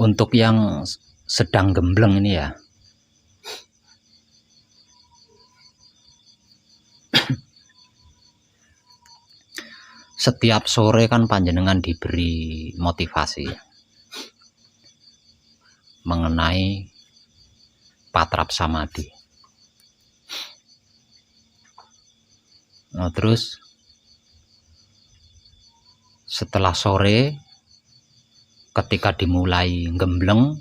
Untuk yang sedang gembleng ini ya, setiap sore kan panjenengan diberi motivasi mengenai patrap samadhi. Nah, terus setelah sore ketika dimulai gembleng,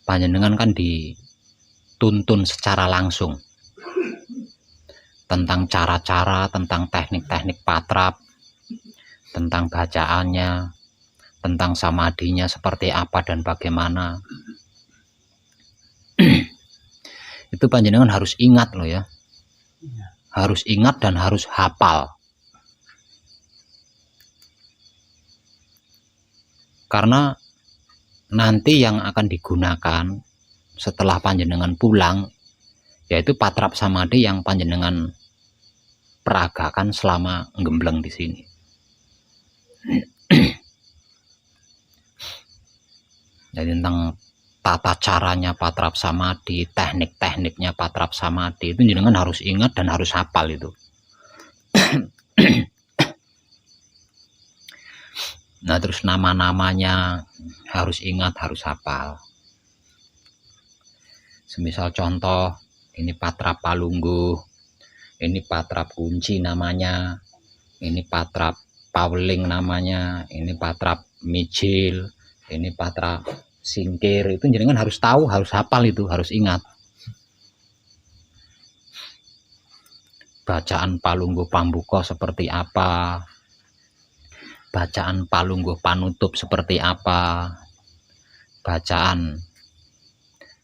panjenengan kan dituntun secara langsung tentang cara-cara, tentang teknik-teknik patrap, tentang bacaannya, tentang samadhinya seperti apa dan bagaimana. Itu panjenengan harus ingat loh ya. Harus ingat dan harus hafal. Karena nanti yang akan digunakan setelah panjenengan pulang yaitu patrap samadhi yang panjenengan peragakan selama gembleng di sini. Jadi tentang tata caranya patrap samadhi, teknik-tekniknya patrap samadhi itu jenengan harus ingat dan harus hafal itu. Nah, terus nama-namanya harus ingat, harus hafal. Semisal contoh, ini patrap palungguh, ini patrap kunci namanya, ini patrap pauling namanya, ini patrap mijil, ini patrap singkir. Itu jenengan harus tahu, harus hafal itu, harus ingat. Bacaan palungguh pambuka seperti apa, bacaan palungguh panutup seperti apa, bacaan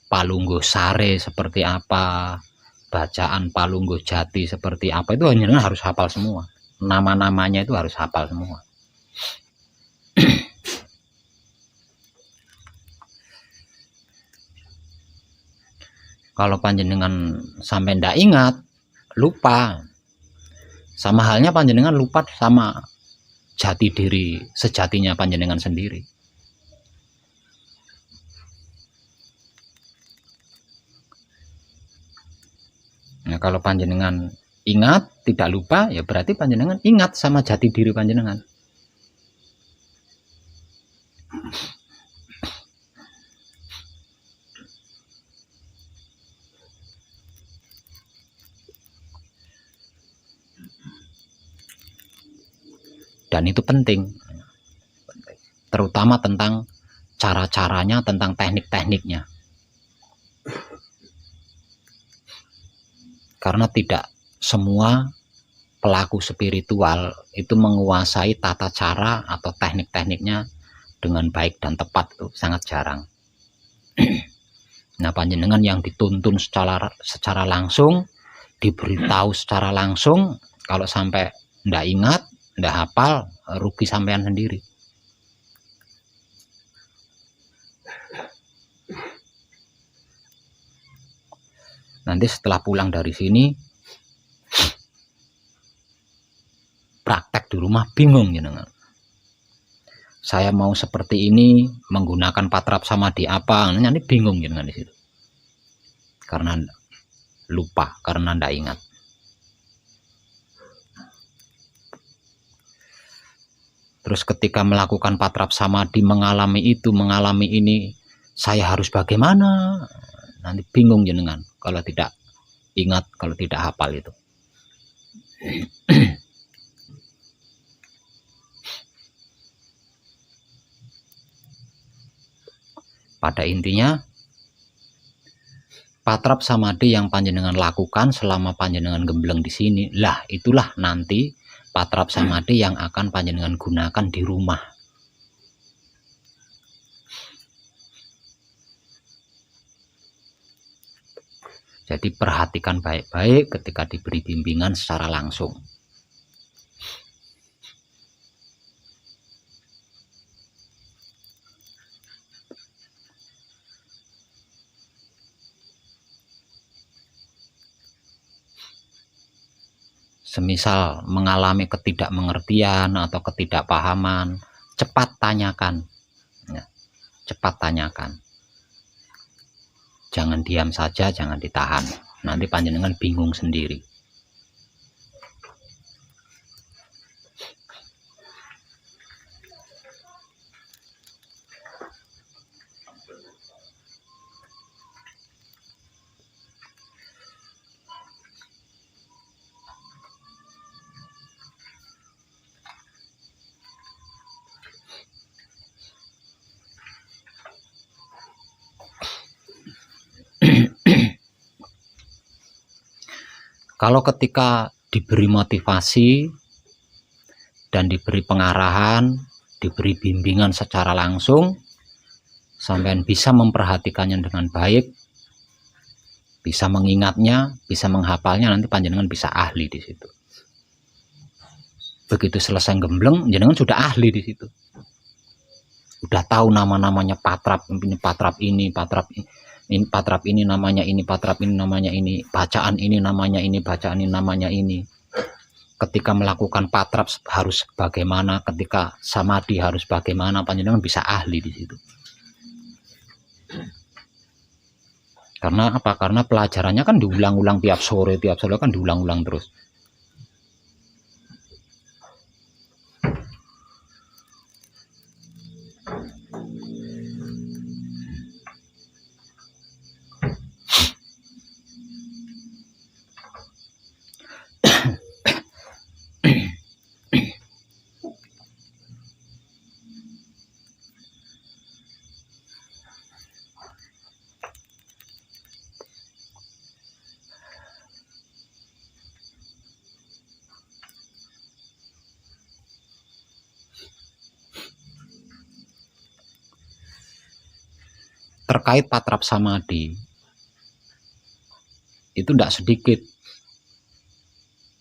palungguh sare seperti apa, bacaan palungguh jati seperti apa, itu hanya harus hafal semua. Nama-namanya itu harus hafal semua. Kalau panjenengan sampai ndak ingat, lupa. Sama halnya panjenengan lupa sama jati diri sejatinya panjenengan sendiri. Nah, kalau panjenengan ingat, tidak lupa, ya berarti panjenengan ingat sama jati diri panjenengan. Dan itu penting, terutama tentang cara-caranya, tentang teknik-tekniknya. Karena tidak semua pelaku spiritual itu menguasai tata cara atau teknik-tekniknya dengan baik dan tepat, itu sangat jarang. Nah, panjenengan yang dituntun secara langsung, diberitahu secara langsung, kalau sampai ndak ingat, ndak hafal, rugi sampean sendiri. Nanti setelah pulang dari sini, praktek di rumah bingung jenengan. Saya mau seperti ini menggunakan patrap samadhi apa, nanti bingung jenengan di situ. Karena lupa, karena ndak ingat. Terus ketika melakukan patrap samadhi, mengalami itu, mengalami ini, saya harus bagaimana? Nanti bingung jenengan kalau tidak ingat, kalau tidak hafal itu. Pada intinya, patrap samadhi yang panjenengan lakukan selama panjenengan gembleng di sini, lah itulah nanti patrap samadhi yang akan panjenengan gunakan di rumah. Jadi perhatikan baik-baik ketika diberi bimbingan secara langsung. Semisal mengalami ketidakmengertian atau ketidakpahaman, cepat tanyakan. Ya. cepat tanyakan. Jangan diam saja, jangan ditahan. Nanti panjenengan bingung sendiri. Kalau ketika diberi motivasi dan diberi pengarahan, diberi bimbingan secara langsung, sampean bisa memperhatikannya dengan baik, bisa mengingatnya, bisa menghafalnya, nanti panjenengan bisa ahli di situ. Begitu selesai gembleng, jenengan sudah ahli di situ. Udah tahu nama-namanya patrap, ini patrap ini, patrap ini, patrap ini namanya ini, patrap ini namanya ini, bacaan ini namanya ini, bacaan ini namanya ini. Ketika melakukan patrap harus bagaimana, ketika samadhi harus bagaimana, panjenengan bisa ahli di situ. Karena apa? Karena pelajarannya kan diulang-ulang tiap sore kan diulang-ulang terus. Terkait patrap samadhi, itu tidak sedikit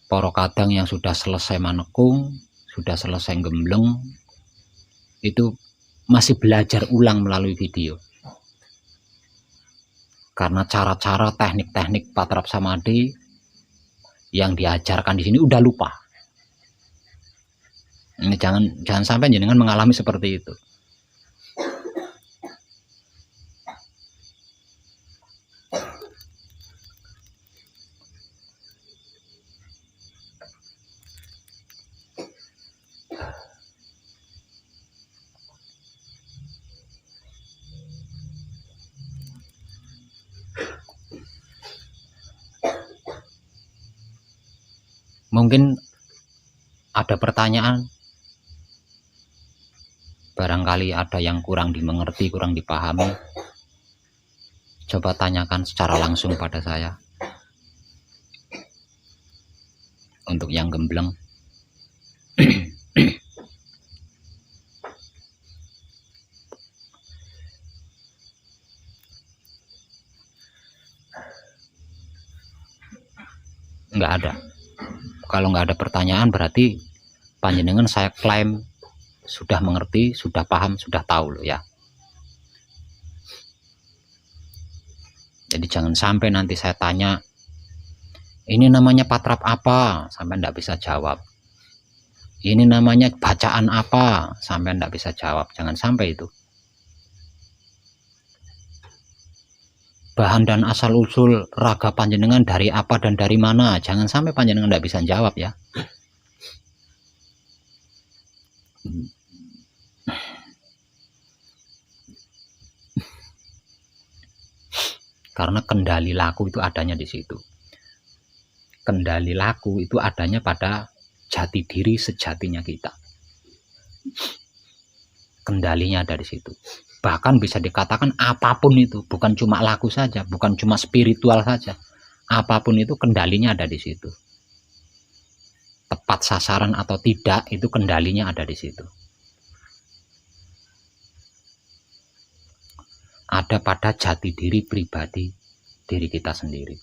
para kadang yang sudah selesai manekung, sudah selesai gembleng, itu masih belajar ulang melalui video. Karena cara-cara teknik-teknik patrap samadhi yang diajarkan di sini udah lupa. Ini jangan sampai jenengan mengalami seperti itu. Mungkin ada pertanyaan, barangkali ada yang kurang dimengerti, kurang dipahami. Coba tanyakan secara langsung pada saya. Untuk yang gembleng. Nggak ada. Kalau nggak ada pertanyaan berarti panjenengan saya klaim sudah mengerti, sudah paham, sudah tahu loh ya. Jadi jangan sampai nanti saya tanya, ini namanya patrap apa, sampai nggak bisa jawab. Ini namanya bacaan apa, sampai nggak bisa jawab. Jangan sampai itu. Bahan dan asal usul raga panjenengan dari apa dan dari mana, jangan sampai panjenengan nggak bisa jawab ya. Karena kendali laku itu adanya di situ. Kendali laku itu adanya pada jati diri sejatinya kita. Kendalinya ada di situ. Bahkan bisa dikatakan apapun itu, bukan cuma laku saja, bukan cuma spiritual saja. Apapun itu kendalinya ada di situ. Tepat sasaran atau tidak, itu kendalinya ada di situ. Ada pada jati diri pribadi diri kita sendiri.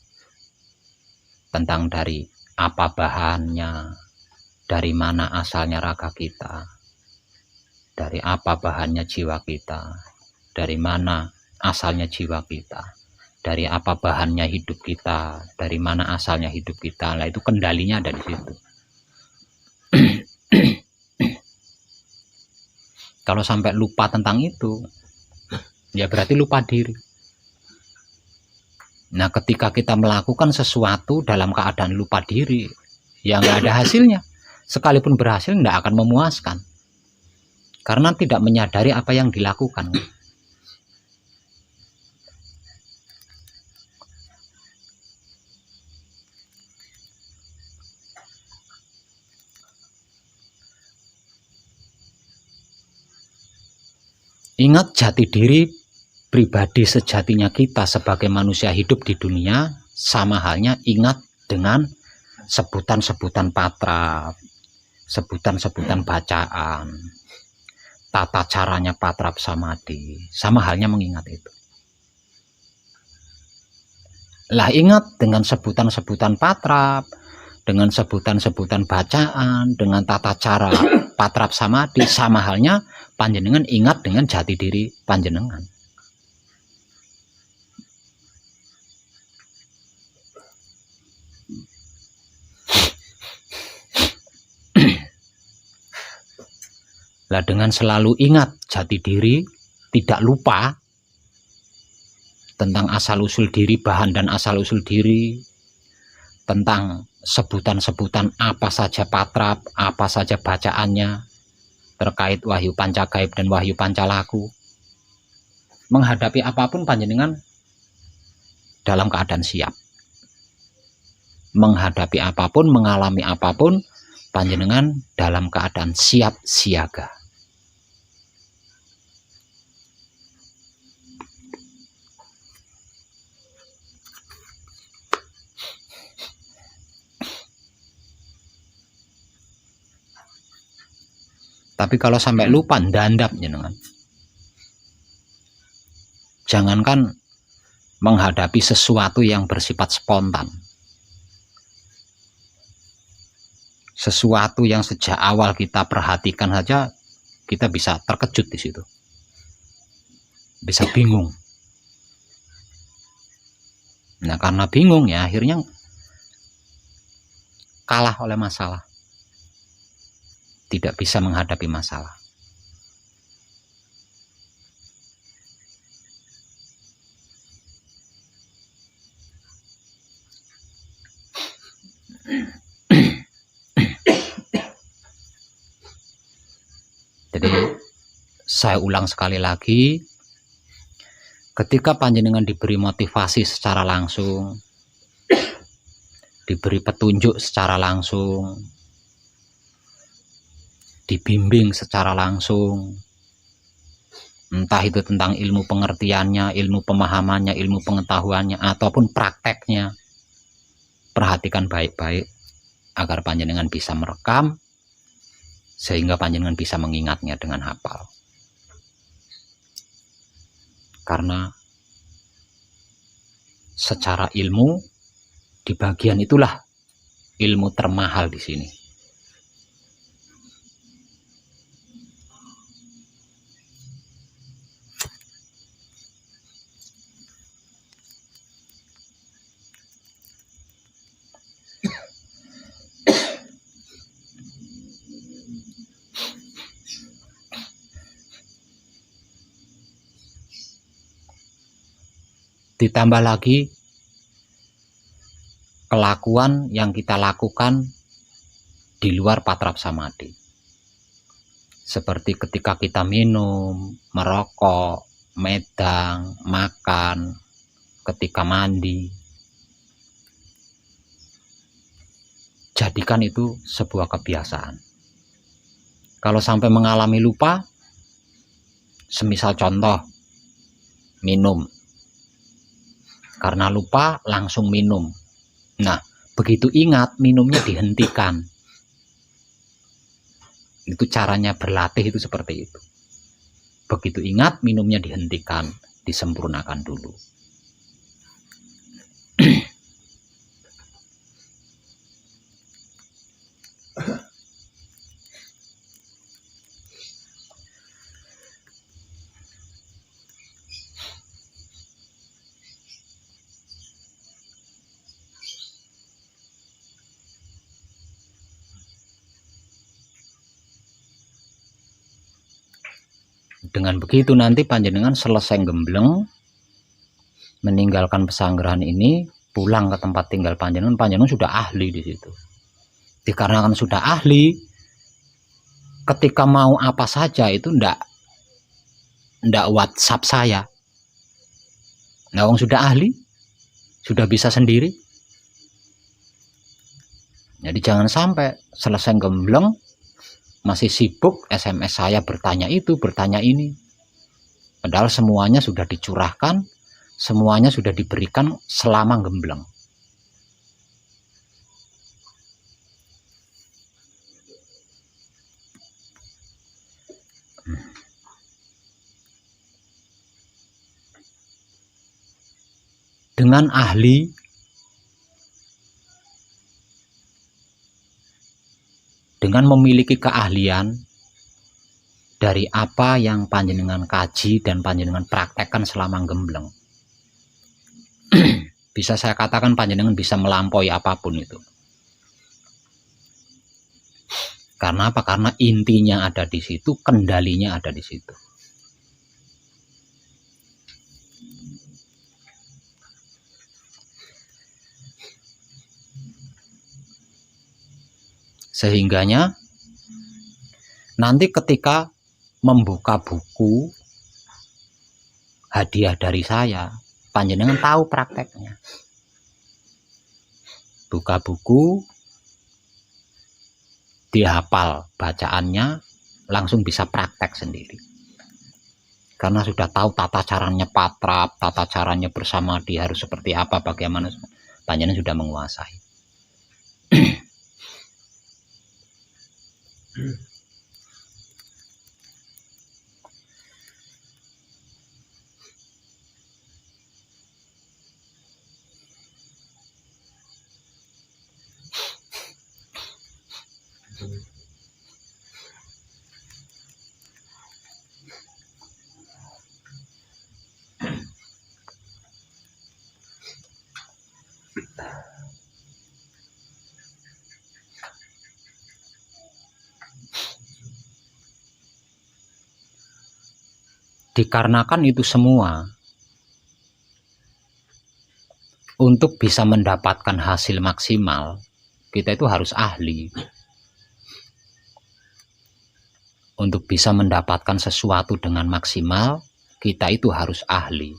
Tentang dari apa bahannya, dari mana asalnya raga kita, dari apa bahannya jiwa kita, dari mana asalnya jiwa kita, dari apa bahannya hidup kita, dari mana asalnya hidup kita. Nah, itu kendalinya ada di situ. Kalau sampai lupa tentang itu, ya berarti lupa diri. Nah, ketika kita melakukan sesuatu dalam keadaan lupa diri, ya nggak ada hasilnya. Sekalipun berhasil, nggak akan memuaskan. Karena tidak menyadari apa yang dilakukan. Ingat jati diri pribadi sejatinya kita sebagai manusia hidup di dunia, sama halnya ingat dengan sebutan-sebutan patrap, sebutan-sebutan bacaan, tata caranya patrap samadhi, sama halnya mengingat itu. Lah ingat dengan sebutan-sebutan patrap, dengan sebutan-sebutan bacaan, dengan tata cara patrap samadhi, sama halnya panjenengan ingat dengan jati diri panjenengan. Lah dengan selalu ingat jati diri, tidak lupa tentang asal-usul diri, bahan dan asal-usul diri, tentang sebutan-sebutan apa saja patrap, apa saja bacaannya, terkait wahyu pancagaib dan wahyu pancalaku. Menghadapi apapun panjenengan dalam keadaan siap. Menghadapi apapun, mengalami apapun, panjenengan dalam keadaan siap siaga. Tapi kalau sampai lupa, dandap jenengan. Jangankan menghadapi sesuatu yang bersifat spontan. Sesuatu yang sejak awal kita perhatikan saja, kita bisa terkejut di situ. Bisa bingung. Nah, karena bingung ya, akhirnya kalah oleh masalah. Tidak bisa menghadapi masalah. Jadi saya ulang sekali lagi, ketika panjenengan diberi motivasi secara langsung, diberi petunjuk secara langsung, dibimbing secara langsung, entah itu tentang ilmu pengertiannya, ilmu pemahamannya, ilmu pengetahuannya, ataupun prakteknya, perhatikan baik-baik agar panjenengan bisa merekam, sehingga panjenengan bisa mengingatnya dengan hafal. Karena secara ilmu, di bagian itulah ilmu termahal di sini. Ditambah lagi kelakuan yang kita lakukan di luar patrap samadhi. Seperti ketika kita minum, merokok, medang, makan, ketika mandi. Jadikan itu sebuah kebiasaan. Kalau sampai mengalami lupa, semisal contoh, minum. Karena lupa langsung minum. Nah, begitu ingat minumnya dihentikan. Itu caranya berlatih itu seperti itu. Begitu ingat minumnya dihentikan, disempurnakan dulu. Dengan begitu nanti panjenengan selesai gembleng, meninggalkan pesanggrahan ini, pulang ke tempat tinggal panjenengan, panjenengan sudah ahli di situ. Dikarenakan sudah ahli, ketika mau apa saja itu ndak WhatsApp saya. Nah, wong sudah ahli, sudah bisa sendiri. Jadi jangan sampai selesai gembleng masih sibuk SMS saya bertanya itu, bertanya ini. Padahal semuanya sudah dicurahkan, semuanya sudah diberikan selama gembleng. Dengan ahli, dengan memiliki keahlian dari apa yang panjenengan kaji dan panjenengan praktekkan selama gembleng, bisa saya katakan panjenengan bisa melampaui apapun itu. Karena apa? Karena intinya ada di situ, kendalinya ada di situ. Sehingganya nanti ketika membuka buku hadiah dari saya, panjenengan tahu prakteknya. Buka buku, dihafal bacaannya, langsung bisa praktek sendiri. Karena sudah tahu tata caranya patrap, tata caranya bersama dia harus seperti apa, bagaimana, panjenengan sudah menguasai. Dikarenakan itu semua, untuk bisa mendapatkan hasil maksimal, kita itu harus ahli. Untuk bisa mendapatkan sesuatu dengan maksimal, kita itu harus ahli.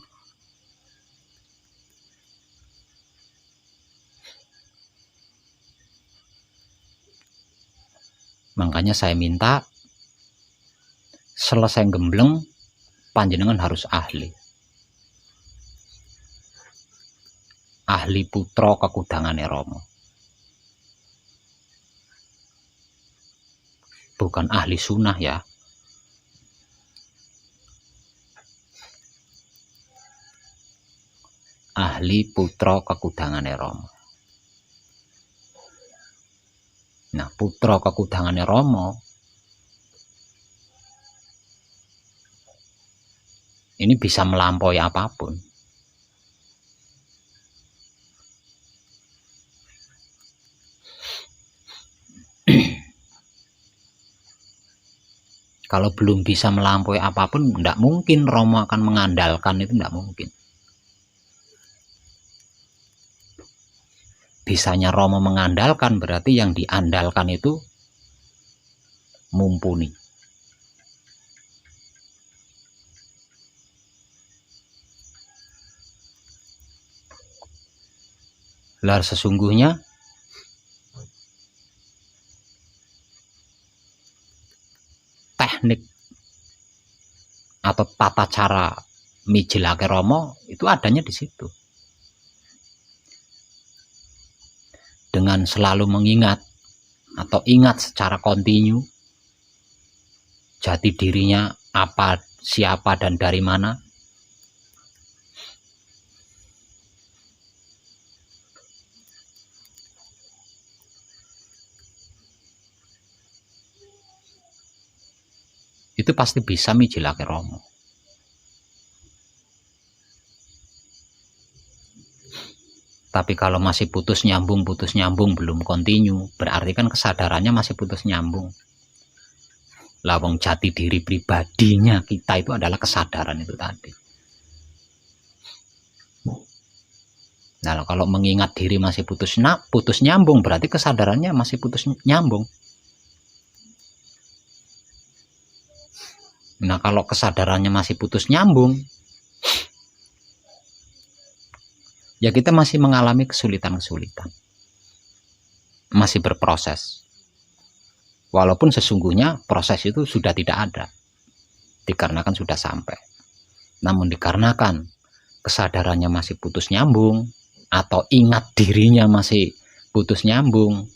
Makanya saya minta selesai gembleng, panjenengan harus ahli. Ahli putra kekudangane Rama. Bukan ahli sunnah ya. Ahli putra kekudangane Rama. Nah, putra kekudangane Rama ini bisa melampaui apapun. Kalau belum bisa melampaui apapun, tidak mungkin Romo akan mengandalkan, itu tidak mungkin. Bisanya Romo mengandalkan berarti yang diandalkan itu mumpuni. Lah sesungguhnya teknik atau tata cara mijilake Romo itu adanya di situ. Dengan selalu mengingat atau ingat secara kontinu jati dirinya apa, siapa, dan dari mana. Itu pasti bisa mijilake Romo. Tapi kalau masih putus nyambung, belum kontinu, berarti kan kesadarannya masih putus nyambung. Lawang jati diri pribadinya kita itu adalah kesadaran itu tadi. Nah, kalau mengingat diri masih putus nyambung, berarti kesadarannya masih putus nyambung. Nah, kalau kesadarannya masih putus nyambung, ya kita masih mengalami kesulitan-kesulitan. Masih berproses. Walaupun sesungguhnya proses itu sudah tidak ada. Dikarenakan sudah sampai. Namun dikarenakan kesadarannya masih putus nyambung, atau ingat dirinya masih putus nyambung,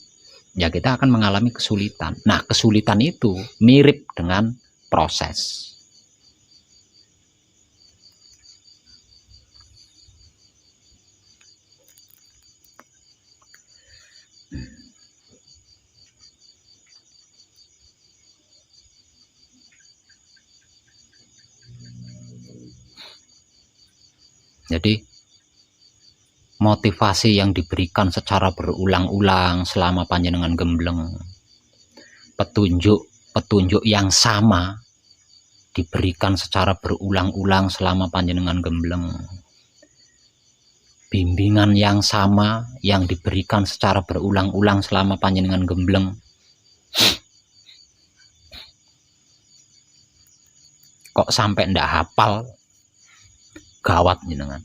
ya kita akan mengalami kesulitan. Nah, kesulitan itu mirip dengan proses. Jadi motivasi yang diberikan secara berulang-ulang selama panjenengan gembleng, petunjuk yang sama diberikan secara berulang-ulang selama panjenengan gembleng, bimbingan yang sama yang diberikan secara berulang-ulang selama panjenengan gembleng, kok sampai ndak hafal, gawat jenengan.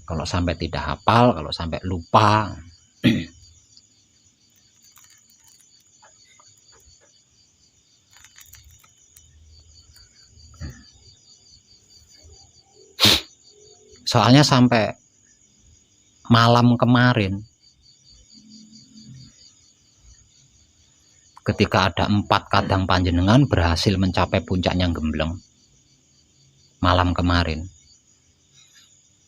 Kalau sampai tidak hafal, kalau sampai lupa, soalnya sampai malam kemarin ketika ada 4 kadang panjenengan berhasil mencapai puncaknya gembleng malam kemarin,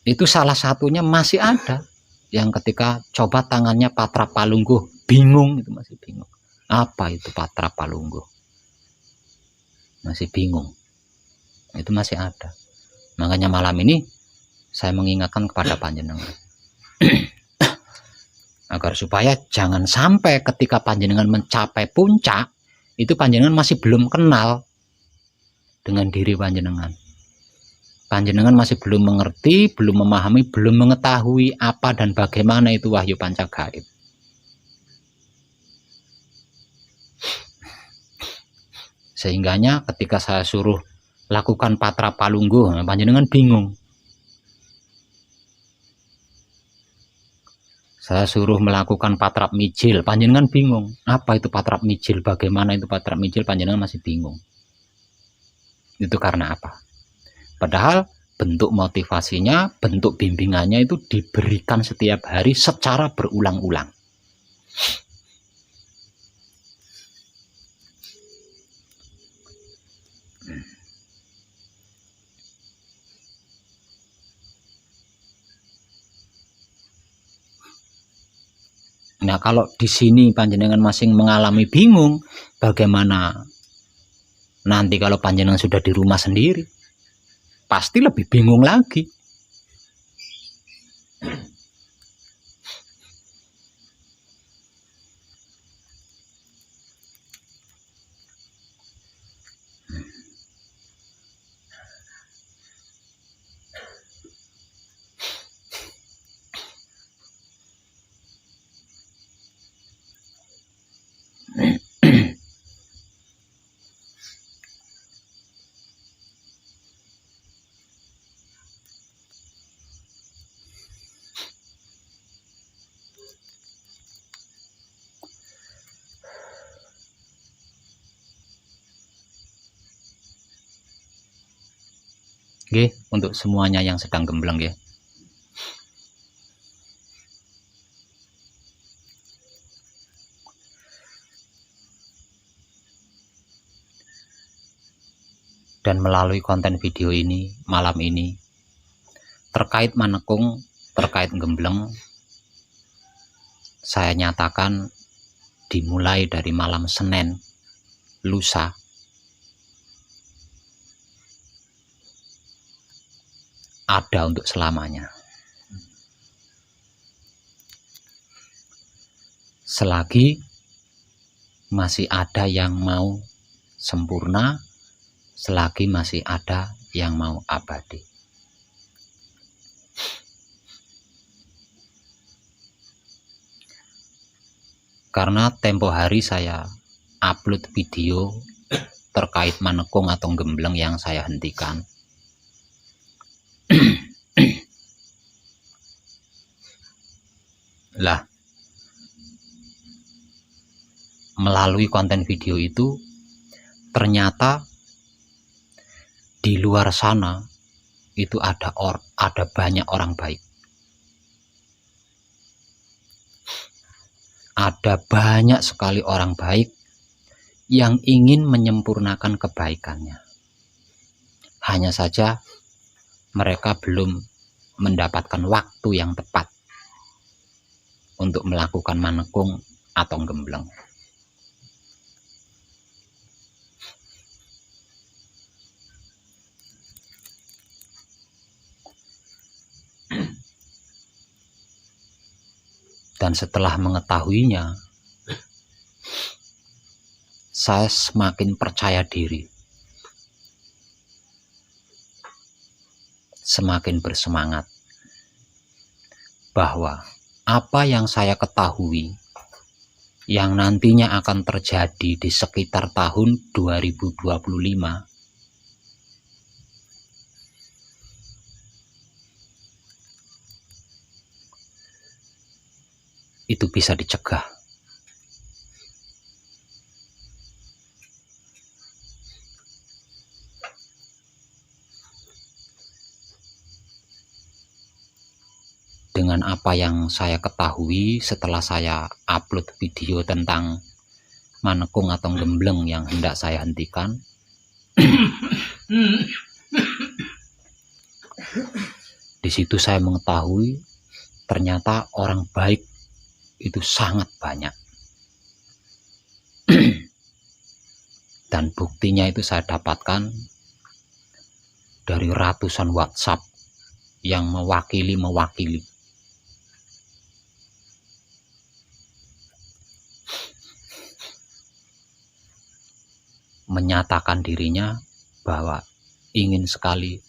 itu salah satunya masih ada yang ketika coba tangannya patra palungguh bingung, itu masih bingung apa itu patra palungguh, masih bingung, itu masih ada. Makanya malam ini saya mengingatkan kepada panjenengan agar supaya jangan sampai ketika panjenengan mencapai puncak itu panjenengan masih belum kenal dengan diri panjenengan. Panjenengan masih belum mengerti, belum memahami, belum mengetahui apa dan bagaimana itu wahyu panca gaib. Sehingganya ketika saya suruh lakukan patra palungguh, panjenengan bingung. Saya suruh melakukan patrap mijil, panjenengan bingung. Apa itu patrap mijil? Bagaimana itu patrap mijil? Panjenengan masih bingung. Itu karena apa? Padahal bentuk motivasinya, bentuk bimbingannya itu diberikan setiap hari secara berulang-ulang. Nah, kalau di sini panjenengan masih mengalami bingung, bagaimana nanti kalau panjenengan sudah di rumah sendiri? Pasti lebih bingung lagi. Oke, untuk semuanya yang sedang gembleng ya. Dan melalui konten video ini malam ini terkait manekung, terkait gembleng, saya nyatakan dimulai dari malam Senin lusa ada untuk selamanya. Selagi masih ada yang mau sempurna, selagi masih ada yang mau abadi. Karena tempo hari saya upload video terkait manekung atau gembleng yang saya hentikan. Lah, melalui konten video itu ternyata di luar sana itu ada banyak orang baik. Ada banyak sekali orang baik yang ingin menyempurnakan kebaikannya. Hanya saja mereka belum mendapatkan waktu yang tepat untuk melakukan manekung atau gembleng. Dan setelah mengetahuinya, saya semakin percaya diri, semakin bersemangat bahwa apa yang saya ketahui yang nantinya akan terjadi di sekitar tahun 2025 itu bisa dicegah. Dengan apa yang saya ketahui setelah saya upload video tentang manekung atau gembleng yang hendak saya hentikan, di situ saya mengetahui ternyata orang baik itu sangat banyak. Dan buktinya itu saya dapatkan dari ratusan WhatsApp yang mewakili menyatakan dirinya bahwa ingin sekali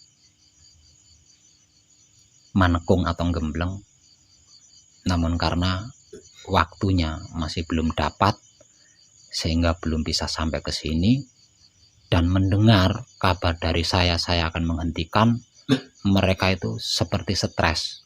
manekung atau gembleng, namun karena waktunya masih belum dapat sehingga belum bisa sampai ke sini. Dan mendengar kabar dari saya akan menghentikan, mereka itu seperti stres.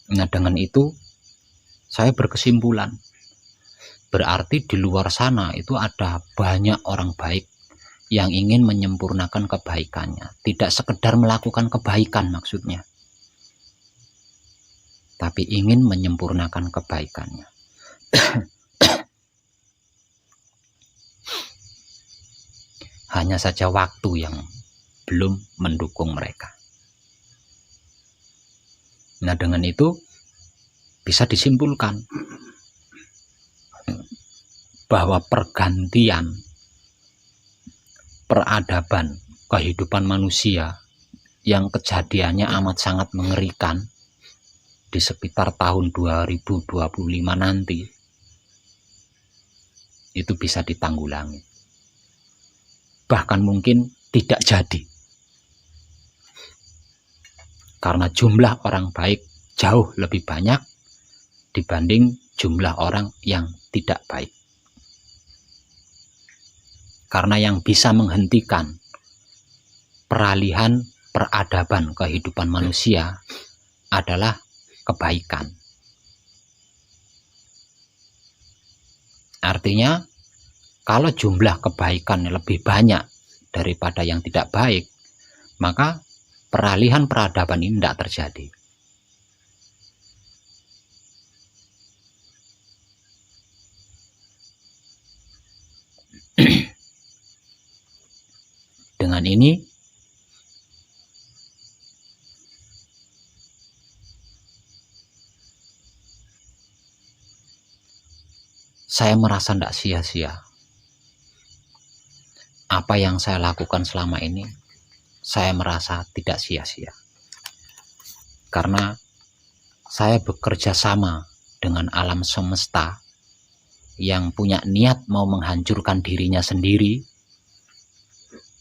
Nah, dengan itu saya berkesimpulan, berarti di luar sana itu ada banyak orang baik yang ingin menyempurnakan kebaikannya. Tidak sekedar melakukan kebaikan maksudnya, tapi ingin menyempurnakan kebaikannya. Hanya saja waktu yang belum mendukung mereka. Nah, dengan itu bisa disimpulkan bahwa pergantian peradaban kehidupan manusia yang kejadiannya amat sangat mengerikan di sekitar tahun 2025 nanti itu bisa ditanggulangi. Bahkan mungkin tidak jadi. Karena jumlah orang baik jauh lebih banyak dibanding jumlah orang yang tidak baik. Karena yang bisa menghentikan peralihan peradaban kehidupan manusia adalah kebaikan. Artinya, kalau jumlah kebaikan lebih banyak daripada yang tidak baik, maka peralihan peradaban ini tidak terjadi. Dengan ini saya merasa tidak sia-sia apa yang saya lakukan selama ini, saya merasa tidak sia-sia. Karena saya bekerja sama dengan alam semesta yang punya niat mau menghancurkan dirinya sendiri,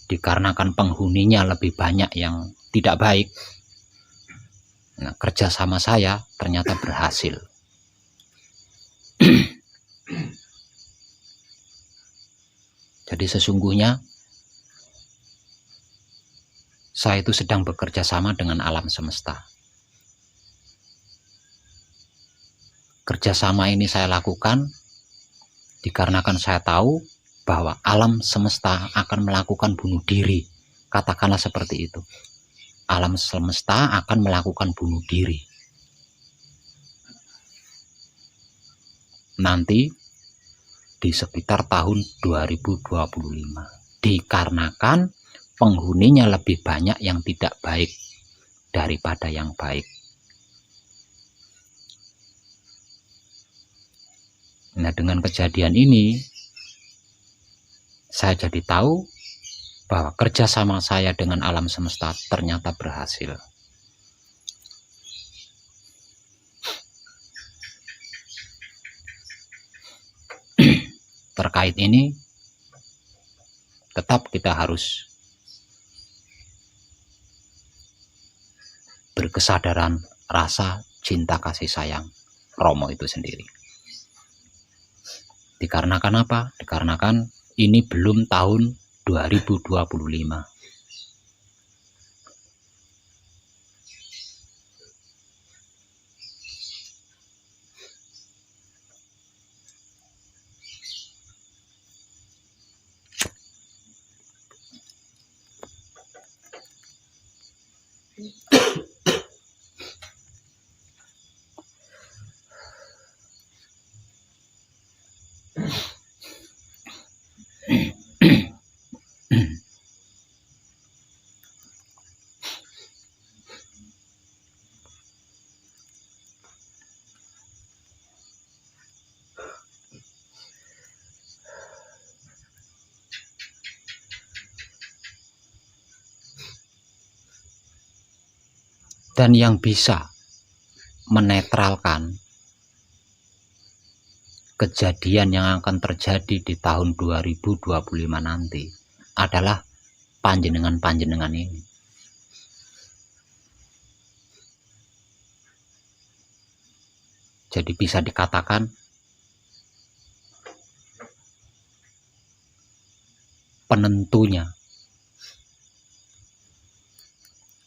dikarenakan penghuninya lebih banyak yang tidak baik. Nah, kerjasama saya ternyata berhasil. Jadi sesungguhnya saya itu sedang bekerja sama dengan alam semesta. Kerjasama ini saya lakukan dikarenakan saya tahu bahwa alam semesta akan melakukan bunuh diri. Katakanlah seperti itu. Alam semesta akan melakukan bunuh diri. Nanti di sekitar tahun 2025. Dikarenakan penghuninya lebih banyak yang tidak baik daripada yang baik. Nah, dengan kejadian ini, saya jadi tahu bahwa kerjasama saya dengan alam semesta ternyata berhasil. Terkait ini, tetap kita harus berkesadaran rasa cinta kasih sayang Romo itu sendiri. Dikarenakan apa? Dikarenakan ini belum tahun 2025. Dan yang bisa menetralkan kejadian yang akan terjadi di tahun 2025 nanti adalah panjenengan-panjenengan ini. Jadi bisa dikatakan penentunya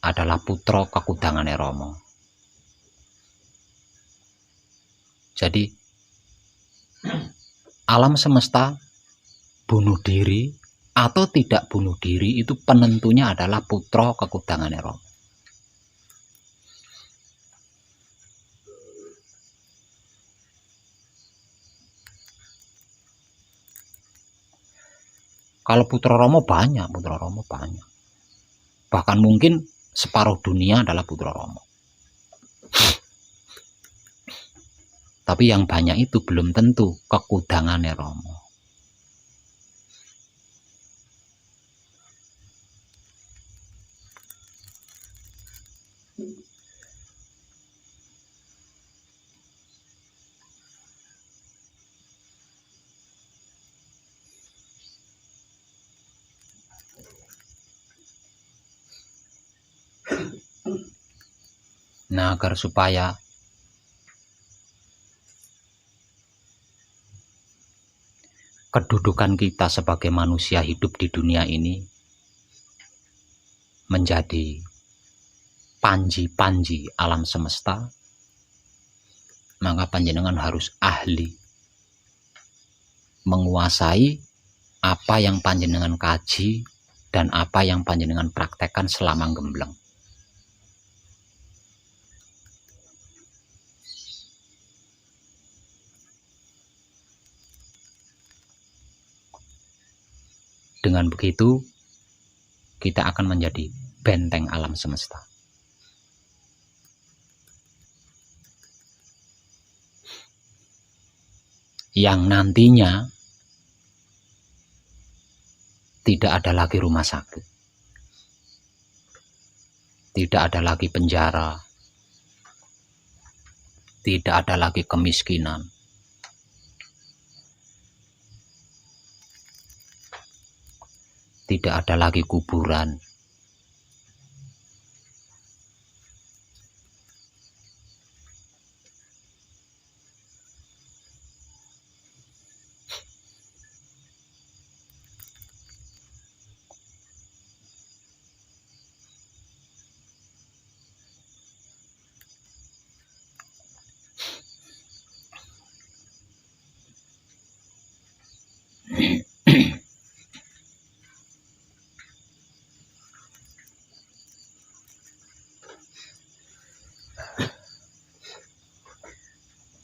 adalah putra kekudangane Romo. Jadi alam semesta bunuh diri atau tidak bunuh diri itu penentunya adalah putra kekudangane Romo. Kalau putra Romo banyak, bahkan mungkin separuh dunia adalah putra Romo. Tapi yang banyak itu belum tentu kekudangane Romo. Nah, agar supaya kedudukan kita sebagai manusia hidup di dunia ini menjadi panji-panji alam semesta, maka panjenengan harus ahli menguasai apa yang panjenengan kaji dan apa yang panjenengan praktekkan selama gembleng. Dengan begitu, kita akan menjadi benteng alam semesta. Yang nantinya tidak ada lagi rumah sakit, tidak ada lagi penjara, tidak ada lagi kemiskinan, tidak ada lagi kuburan.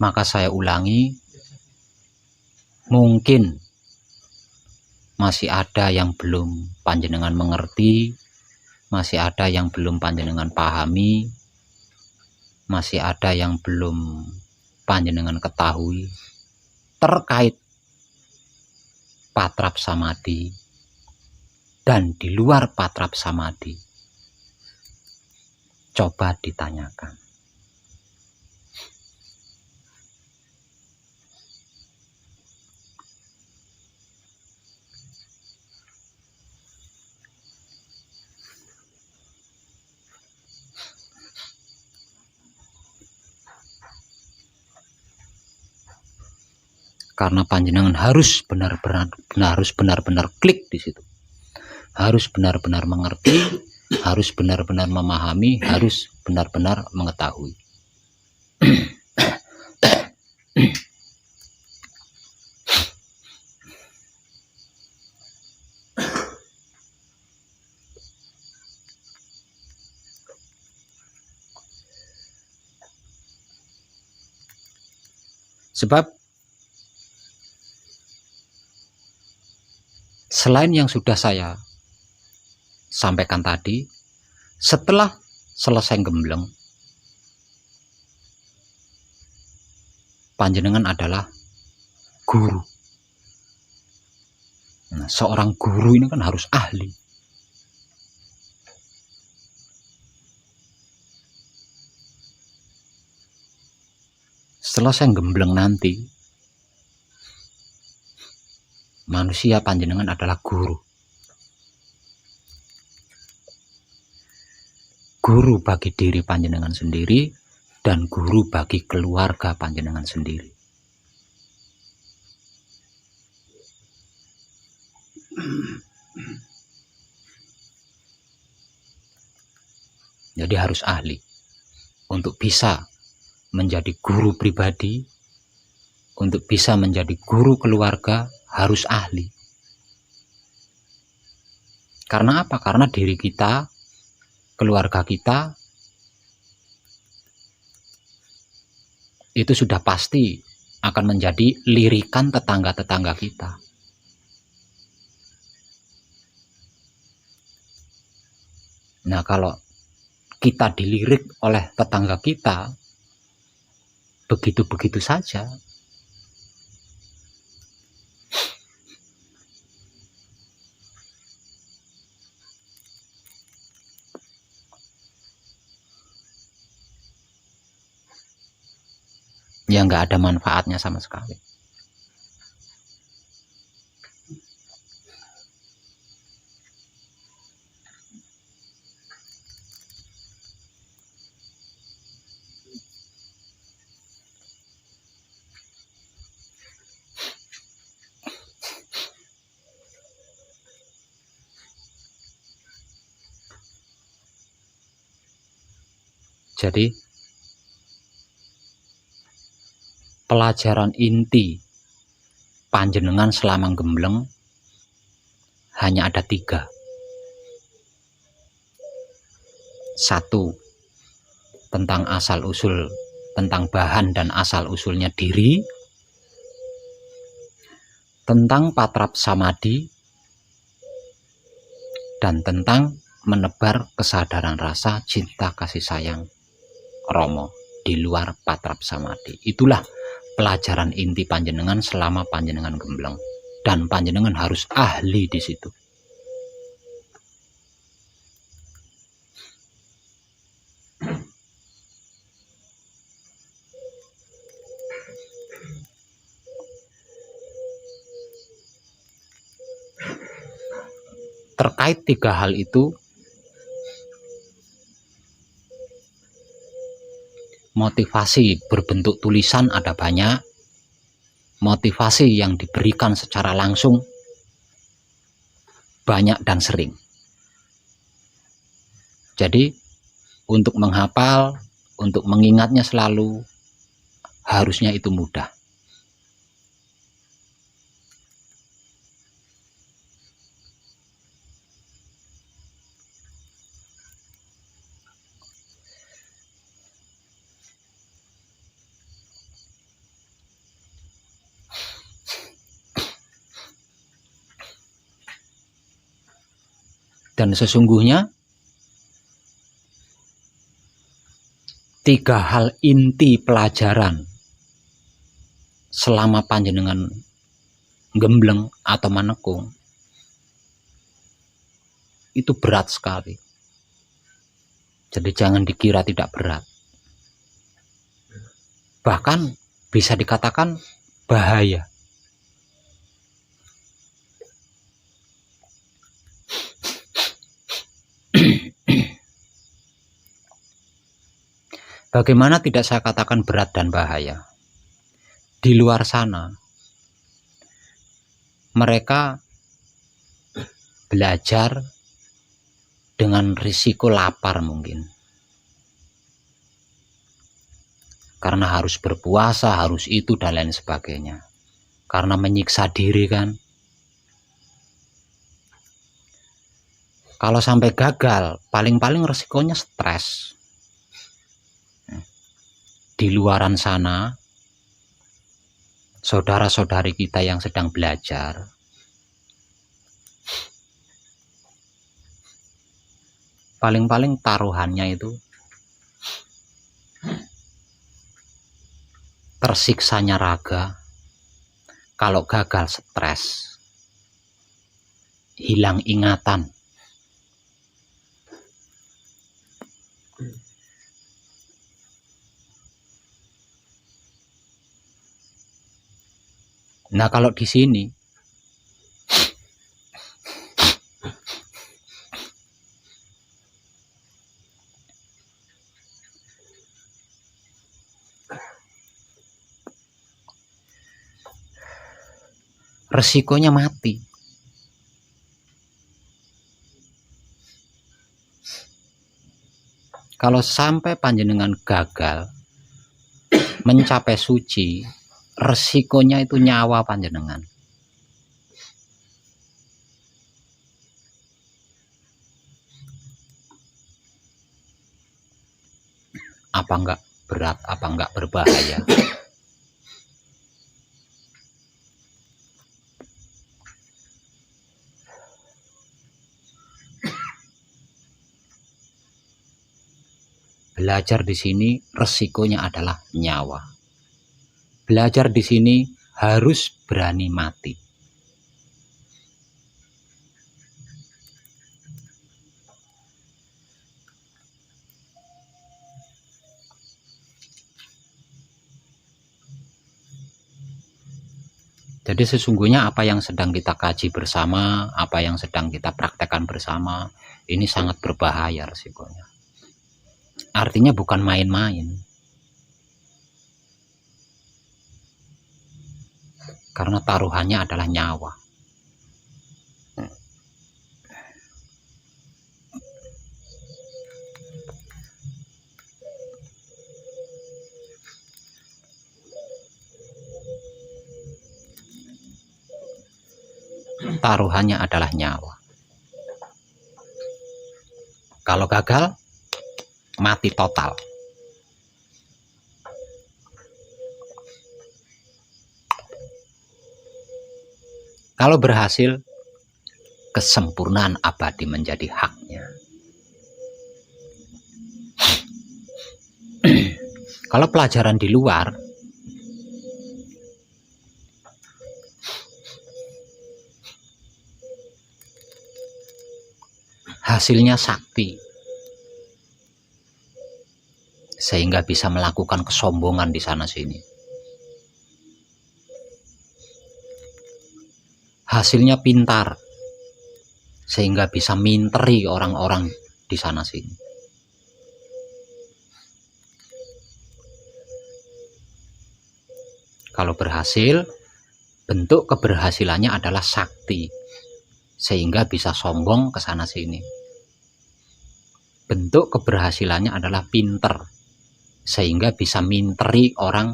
Maka saya ulangi, mungkin masih ada yang belum panjenengan mengerti, masih ada yang belum panjenengan pahami, masih ada yang belum panjenengan ketahui terkait patrap samadhi dan di luar patrap samadhi. Coba ditanyakan. Karena panjenengan harus benar-benar klik di situ. Harus benar-benar mengerti, harus benar-benar memahami, harus benar-benar mengetahui. Sebab selain yang sudah saya sampaikan tadi, setelah selesai gembleng, panjenengan adalah guru. Nah, seorang guru ini kan harus ahli. Setelah saya gembleng nanti, manusia panjenengan adalah guru. Guru bagi diri panjenengan sendiri dan guru bagi keluarga panjenengan sendiri. Jadi harus ahli untuk bisa menjadi guru pribadi, untuk bisa menjadi guru keluarga harus ahli. Karena apa? Karena diri kita, keluarga kita itu sudah pasti akan menjadi lirikan tetangga-tetangga kita. Nah, kalau kita dilirik oleh tetangga kita begitu-begitu saja, ya nggak ada manfaatnya sama sekali. Jadi pelajaran inti panjenengan selama gembleng hanya ada 3. 1, tentang asal usul, tentang bahan dan asal usulnya diri, tentang patrap samadhi, dan tentang menebar kesadaran rasa cinta kasih sayang Romo di luar patrap samadhi. Itulah pelajaran inti panjenengan selama panjenengan gembleng, dan panjenengan harus ahli di situ. Terkait 3 hal itu, motivasi berbentuk tulisan ada banyak, motivasi yang diberikan secara langsung banyak dan sering. Jadi untuk menghafal, untuk mengingatnya selalu, harusnya itu mudah. Dan sesungguhnya 3 hal inti pelajaran selama panjenengan gembleng atau manekung itu berat sekali. Jadi jangan dikira tidak berat. Bahkan bisa dikatakan bahaya. Bagaimana tidak saya katakan berat dan bahaya? Di luar sana, mereka belajar dengan risiko lapar mungkin. Karena harus berpuasa, harus itu dan lain sebagainya. Karena menyiksa diri kan. Kalau sampai gagal, paling-paling risikonya stres. Di luaran sana, saudara-saudari kita yang sedang belajar, paling-paling taruhannya itu tersiksanya raga, kalau gagal stres, hilang ingatan. Nah, kalau di sini resikonya mati. Kalau sampai panjenengan gagal mencapai suci, resikonya itu nyawa panjenengan. Apa enggak berat, apa enggak berbahaya? Belajar di sini resikonya adalah nyawa. Belajar di sini harus berani mati. Jadi sesungguhnya apa yang sedang kita kaji bersama, apa yang sedang kita praktekkan bersama, ini sangat berbahaya resikonya. Artinya bukan main-main. Karena taruhannya adalah nyawa. Taruhannya adalah nyawa. Kalau gagal, mati total. Kalau berhasil, kesempurnaan abadi menjadi haknya. Kalau pelajaran di luar, hasilnya sakti, sehingga bisa melakukan kesombongan di sana sini. Hasilnya pintar, sehingga bisa minteri orang-orang di sana sini. Kalau berhasil, bentuk keberhasilannya adalah sakti, sehingga bisa sombong ke sana sini. Bentuk keberhasilannya adalah pinter, sehingga bisa minteri orang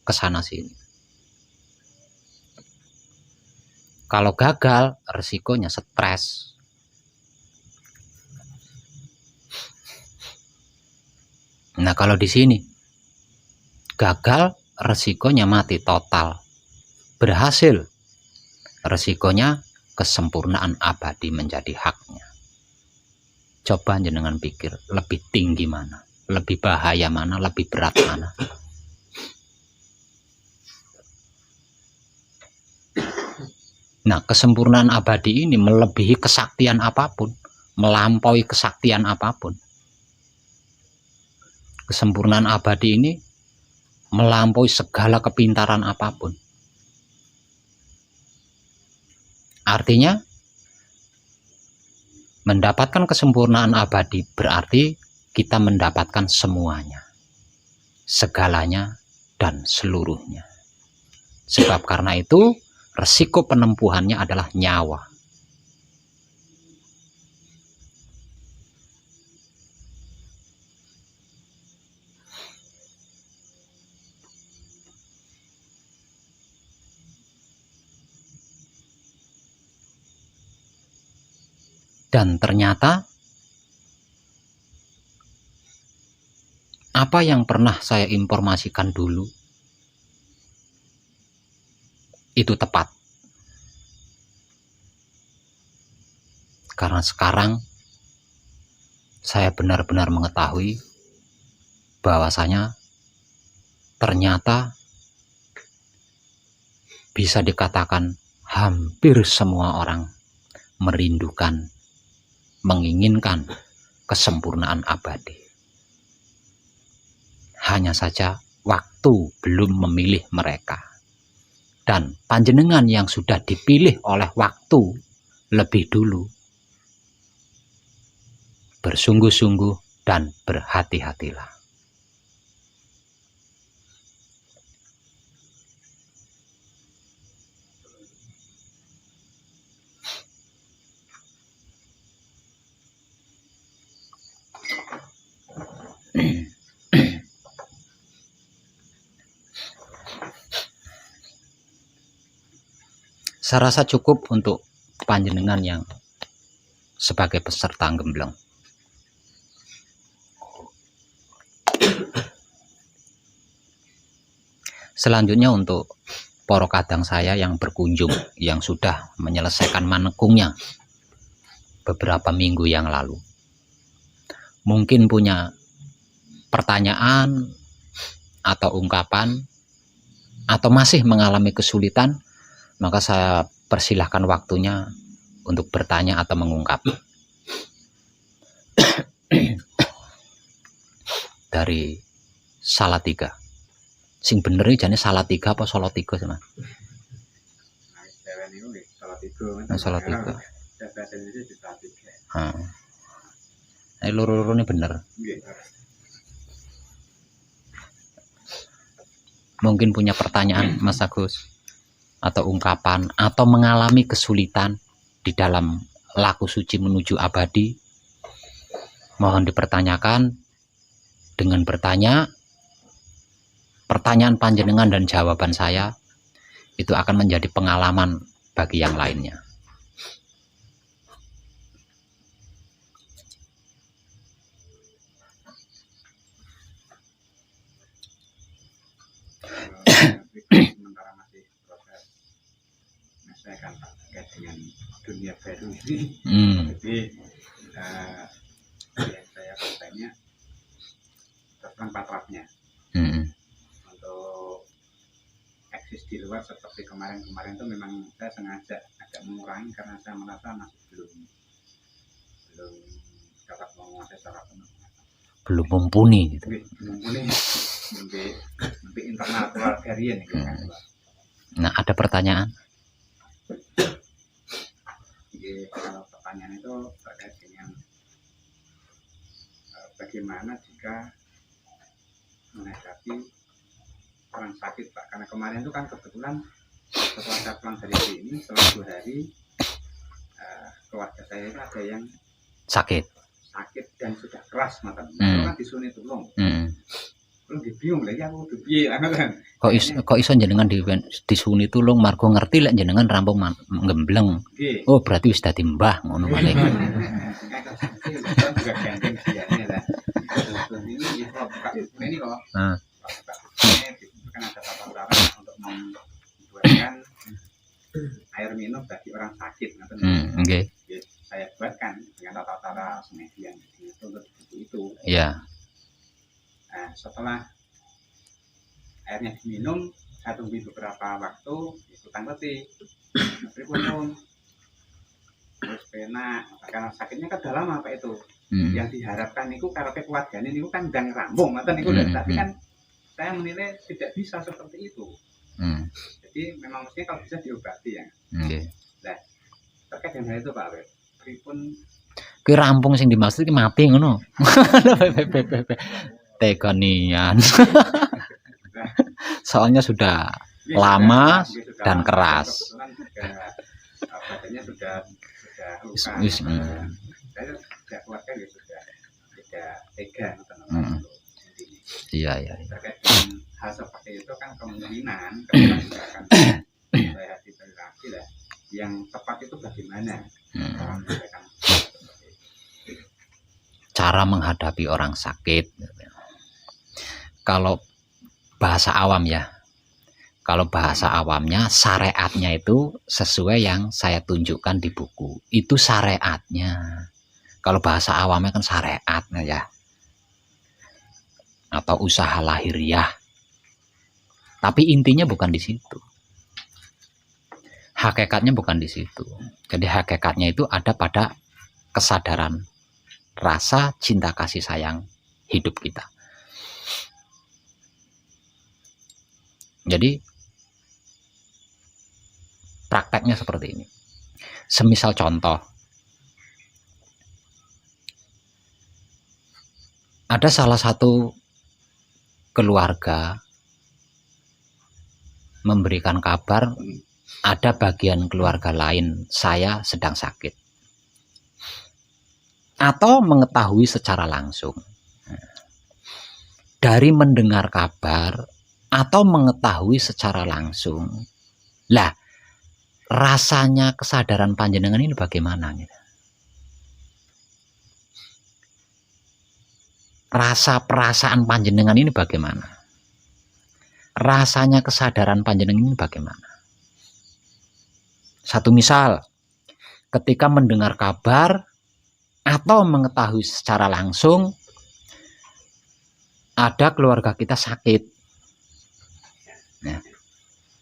ke sana sini. Kalau gagal, resikonya stres. Nah, kalau di sini gagal, resikonya mati total. Berhasil, resikonya kesempurnaan abadi menjadi haknya. Coba jenengan pikir, lebih tinggi mana? Lebih bahaya mana? Lebih berat mana? Nah, kesempurnaan abadi ini melebihi kesaktian apapun, melampaui kesaktian apapun. Kesempurnaan abadi ini melampaui segala kepintaran apapun. Artinya, mendapatkan kesempurnaan abadi berarti kita mendapatkan semuanya, segalanya, dan seluruhnya. Sebab karena itu, resiko penempuhannya adalah nyawa. Dan ternyata apa yang pernah saya informasikan dulu itu tepat. Karena sekarang saya benar-benar mengetahui bahwasanya ternyata bisa dikatakan hampir semua orang merindukan, menginginkan kesempurnaan abadi. Hanya saja waktu belum memilih mereka. Dan panjenengan yang sudah dipilih oleh waktu lebih dulu, bersungguh-sungguh dan berhati-hatilah. Saya rasa cukup untuk panjenengan yang sebagai peserta gembleng. Selanjutnya untuk para kadang saya yang berkunjung, yang sudah menyelesaikan manekungnya beberapa minggu yang lalu. Mungkin punya pertanyaan atau ungkapan, atau masih mengalami kesulitan, maka saya persilahkan waktunya untuk bertanya atau mengungkap. Dari Salatiga. Sing bener iki jane Salatiga apa Salatiga sih, Mas? Salatiga. Loro-loro ini bener. Mungkin punya pertanyaan, Mas Agus, atau ungkapan, atau mengalami kesulitan di dalam laku suci menuju abadi, mohon dipertanyakan. Dengan bertanya, pertanyaan panjenengan dan jawaban saya itu akan menjadi pengalaman bagi yang lainnya. Sementara masih proses menyesuaikan terkait dengan dunia baru ini. Jadi yang saya bertanya tentang patrapnya. Untuk eksis di luar seperti kemarin-kemarin itu memang saya sengaja agak mengurangi karena saya merasa masih belum dapat menguasai secara penuh. Belum mumpuni gitu. Mumpuni lebih internal keluargarian gitu kan. Nah, ada pertanyaan? kalau pertanyaan itu terkait dengan bagaimana jika menghadapi orang sakit Pak, karena kemarin itu kan kebetulan setelah saya pulang dari sini setelah 2 hari keluarga saya itu ada yang sakit dan sudah keras mata kan disuni tulung lu bingung lagi aku udah piye kan kok iso jenengan disuni tulung margo ngerti lek jenengan rampung gembleng. Oh berarti wis dadi mbah ngono paling. Juga ganteng siane lah. Ini kok. Ini kan ada tata cara untuk membuatkan air minum bagi orang sakit. Oke. Saya buatkan dengan tata cara semedi yang dituntut itu. Iya. Nah, setelah airnya diminum, saya tunggu beberapa waktu, ikutan letih. Berikutnya terus penak, karena sakitnya kan udah lama Pak itu. Yang diharapkan itu karena keluarganya itu kan dan rambung, tapi kan saya menilai tidak bisa seperti itu. Jadi memang mestinya kalau bisa diobati ya. Nah, terkait dengan hal itu Pak Awet, pripun ki rampung sing dimaksud ki mati ngono. Tekanian. Soalnya sudah lama dan keras. Badannya sudah luka. Saya tidak keluarga ya sudah tidak tega. Iya. Terkait dengan hal seperti itu kan kemungkinan kita akan saya lagi lah. Yang tepat itu bagaimana? Cara menghadapi orang sakit. Kalau bahasa awam ya, kalau bahasa awamnya syariatnya itu sesuai yang saya tunjukkan di buku. Itu syariatnya. Kalau bahasa awamnya kan syariatnya ya. Atau usaha lahiriah. Tapi intinya bukan di situ. Hakikatnya bukan di situ. Jadi hakikatnya itu ada pada kesadaran rasa cinta kasih sayang hidup kita. Jadi prakteknya seperti ini. Semisal contoh, ada salah satu keluarga memberikan kabar ada bagian keluarga lain saya sedang sakit, atau mengetahui secara langsung dari mendengar kabar atau mengetahui secara langsung. Lah, rasanya kesadaran panjenengan ini bagaimana? Rasa perasaan panjenengan ini bagaimana? Rasanya kesadaran panjenengan ini bagaimana? Satu misal, ketika mendengar kabar atau mengetahui secara langsung ada keluarga kita sakit.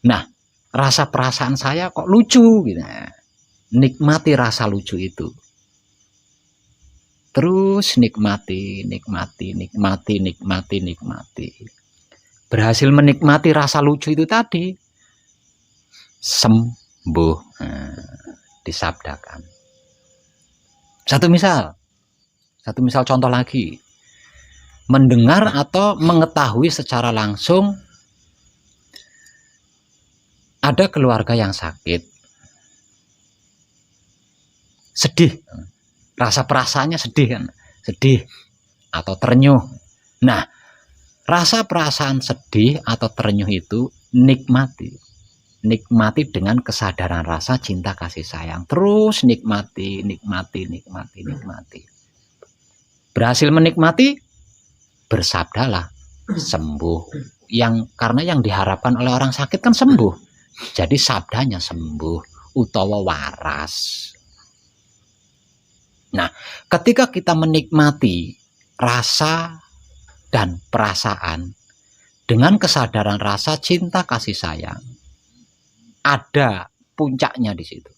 Nah, rasa perasaan saya kok lucu gitu. Nikmati rasa lucu itu. Terus nikmati. Berhasil menikmati rasa lucu itu tadi, sembuh. Disabdakan. Satu misal contoh lagi. Mendengar atau mengetahui secara langsung ada keluarga yang sakit, sedih, rasa perasaannya sedih kan, sedih atau terenyuh. Nah, rasa perasaan sedih atau terenyuh itu nikmati dengan kesadaran rasa cinta kasih sayang. Terus nikmati. Berhasil menikmati, bersabdalah sembuh. Karena yang diharapkan oleh orang sakit kan sembuh. Jadi sabdanya sembuh utawa waras. Nah, ketika kita menikmati rasa dan perasaan dengan kesadaran rasa cinta kasih sayang, ada puncaknya di situ.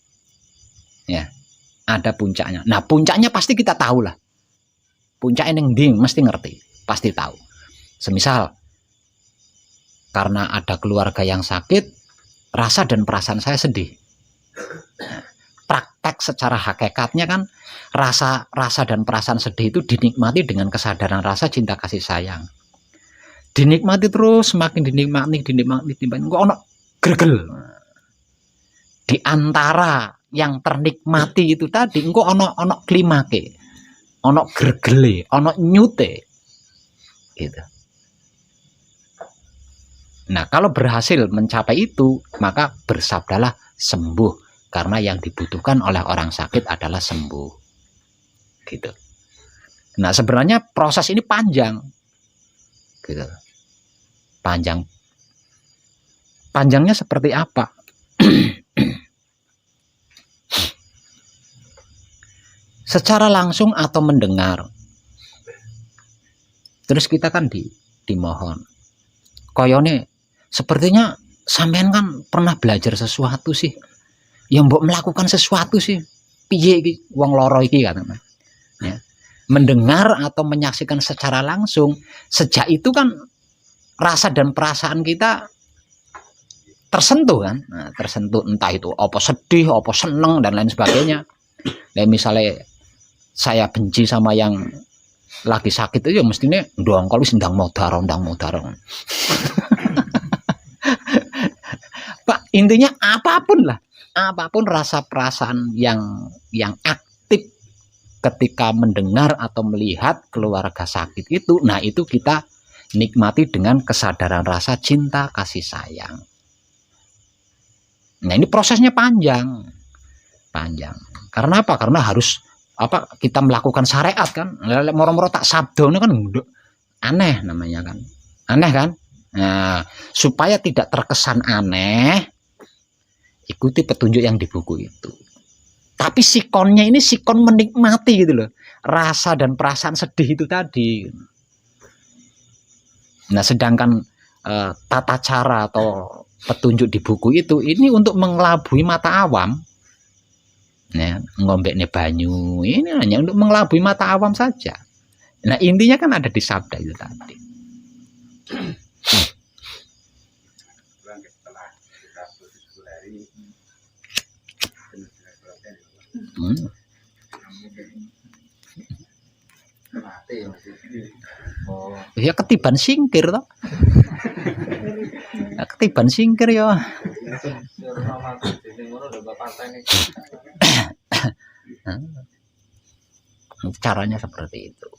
Ya, ada puncaknya. Nah, puncaknya pasti kita tahu lah. Puncaknya yang ding mesti ngerti, pasti tahu. Semisal karena ada keluarga yang sakit, rasa dan perasaan saya sedih. praktek secara hakikatnya kan rasa dan perasaan sedih itu dinikmati dengan kesadaran rasa cinta kasih sayang. Dinikmati terus, semakin dinikmati kok ono gregel. Di antara yang ternikmati itu tadi engko ono klimake. Ono gregele, ono nyute. Gitu. Nah, kalau berhasil mencapai itu, maka bersabdalah sembuh. Karena yang dibutuhkan oleh orang sakit adalah sembuh. Gitu. Nah, sebenarnya proses ini panjang. Gitu. Panjangnya seperti apa? Secara langsung atau mendengar. Terus kita kan dimohon. Koyone sepertinya sampean kan pernah belajar sesuatu sih. Ya mbok melakukan sesuatu sih. Piye iki wong loro iki katanya. Ya. Mendengar atau menyaksikan secara langsung, sejak itu kan rasa dan perasaan kita tersentuh kan. Nah, tersentuh entah itu apa sedih, apa seneng dan lain sebagainya. Nah, misalnya saya benci sama yang lagi sakit itu ya mestinya dong kalau sedang mau darong. Pak, intinya apapun rasa perasaan yang aktif ketika mendengar atau melihat keluarga sakit itu, nah itu kita nikmati dengan kesadaran rasa cinta kasih sayang. Nah, ini prosesnya panjang. Karena apa? Karena harus kita melakukan syariat kan. Moro-moro tak sabdo kan aneh namanya kan. Aneh kan? Nah, supaya tidak terkesan aneh, ikuti petunjuk yang di buku itu. Tapi sikonnya ini sikon menikmati gitu loh. Rasa dan perasaan sedih itu tadi. Nah, sedangkan tata cara atau petunjuk di buku itu ini untuk mengelabui mata awam. Ya, ngombeknya banyu ini hanya untuk mengelabui mata awam saja. Nah, intinya kan ada di sabda itu tadi. Ya ketiban singkir toh. Ya, ketiban singkir ya. Caranya seperti itu.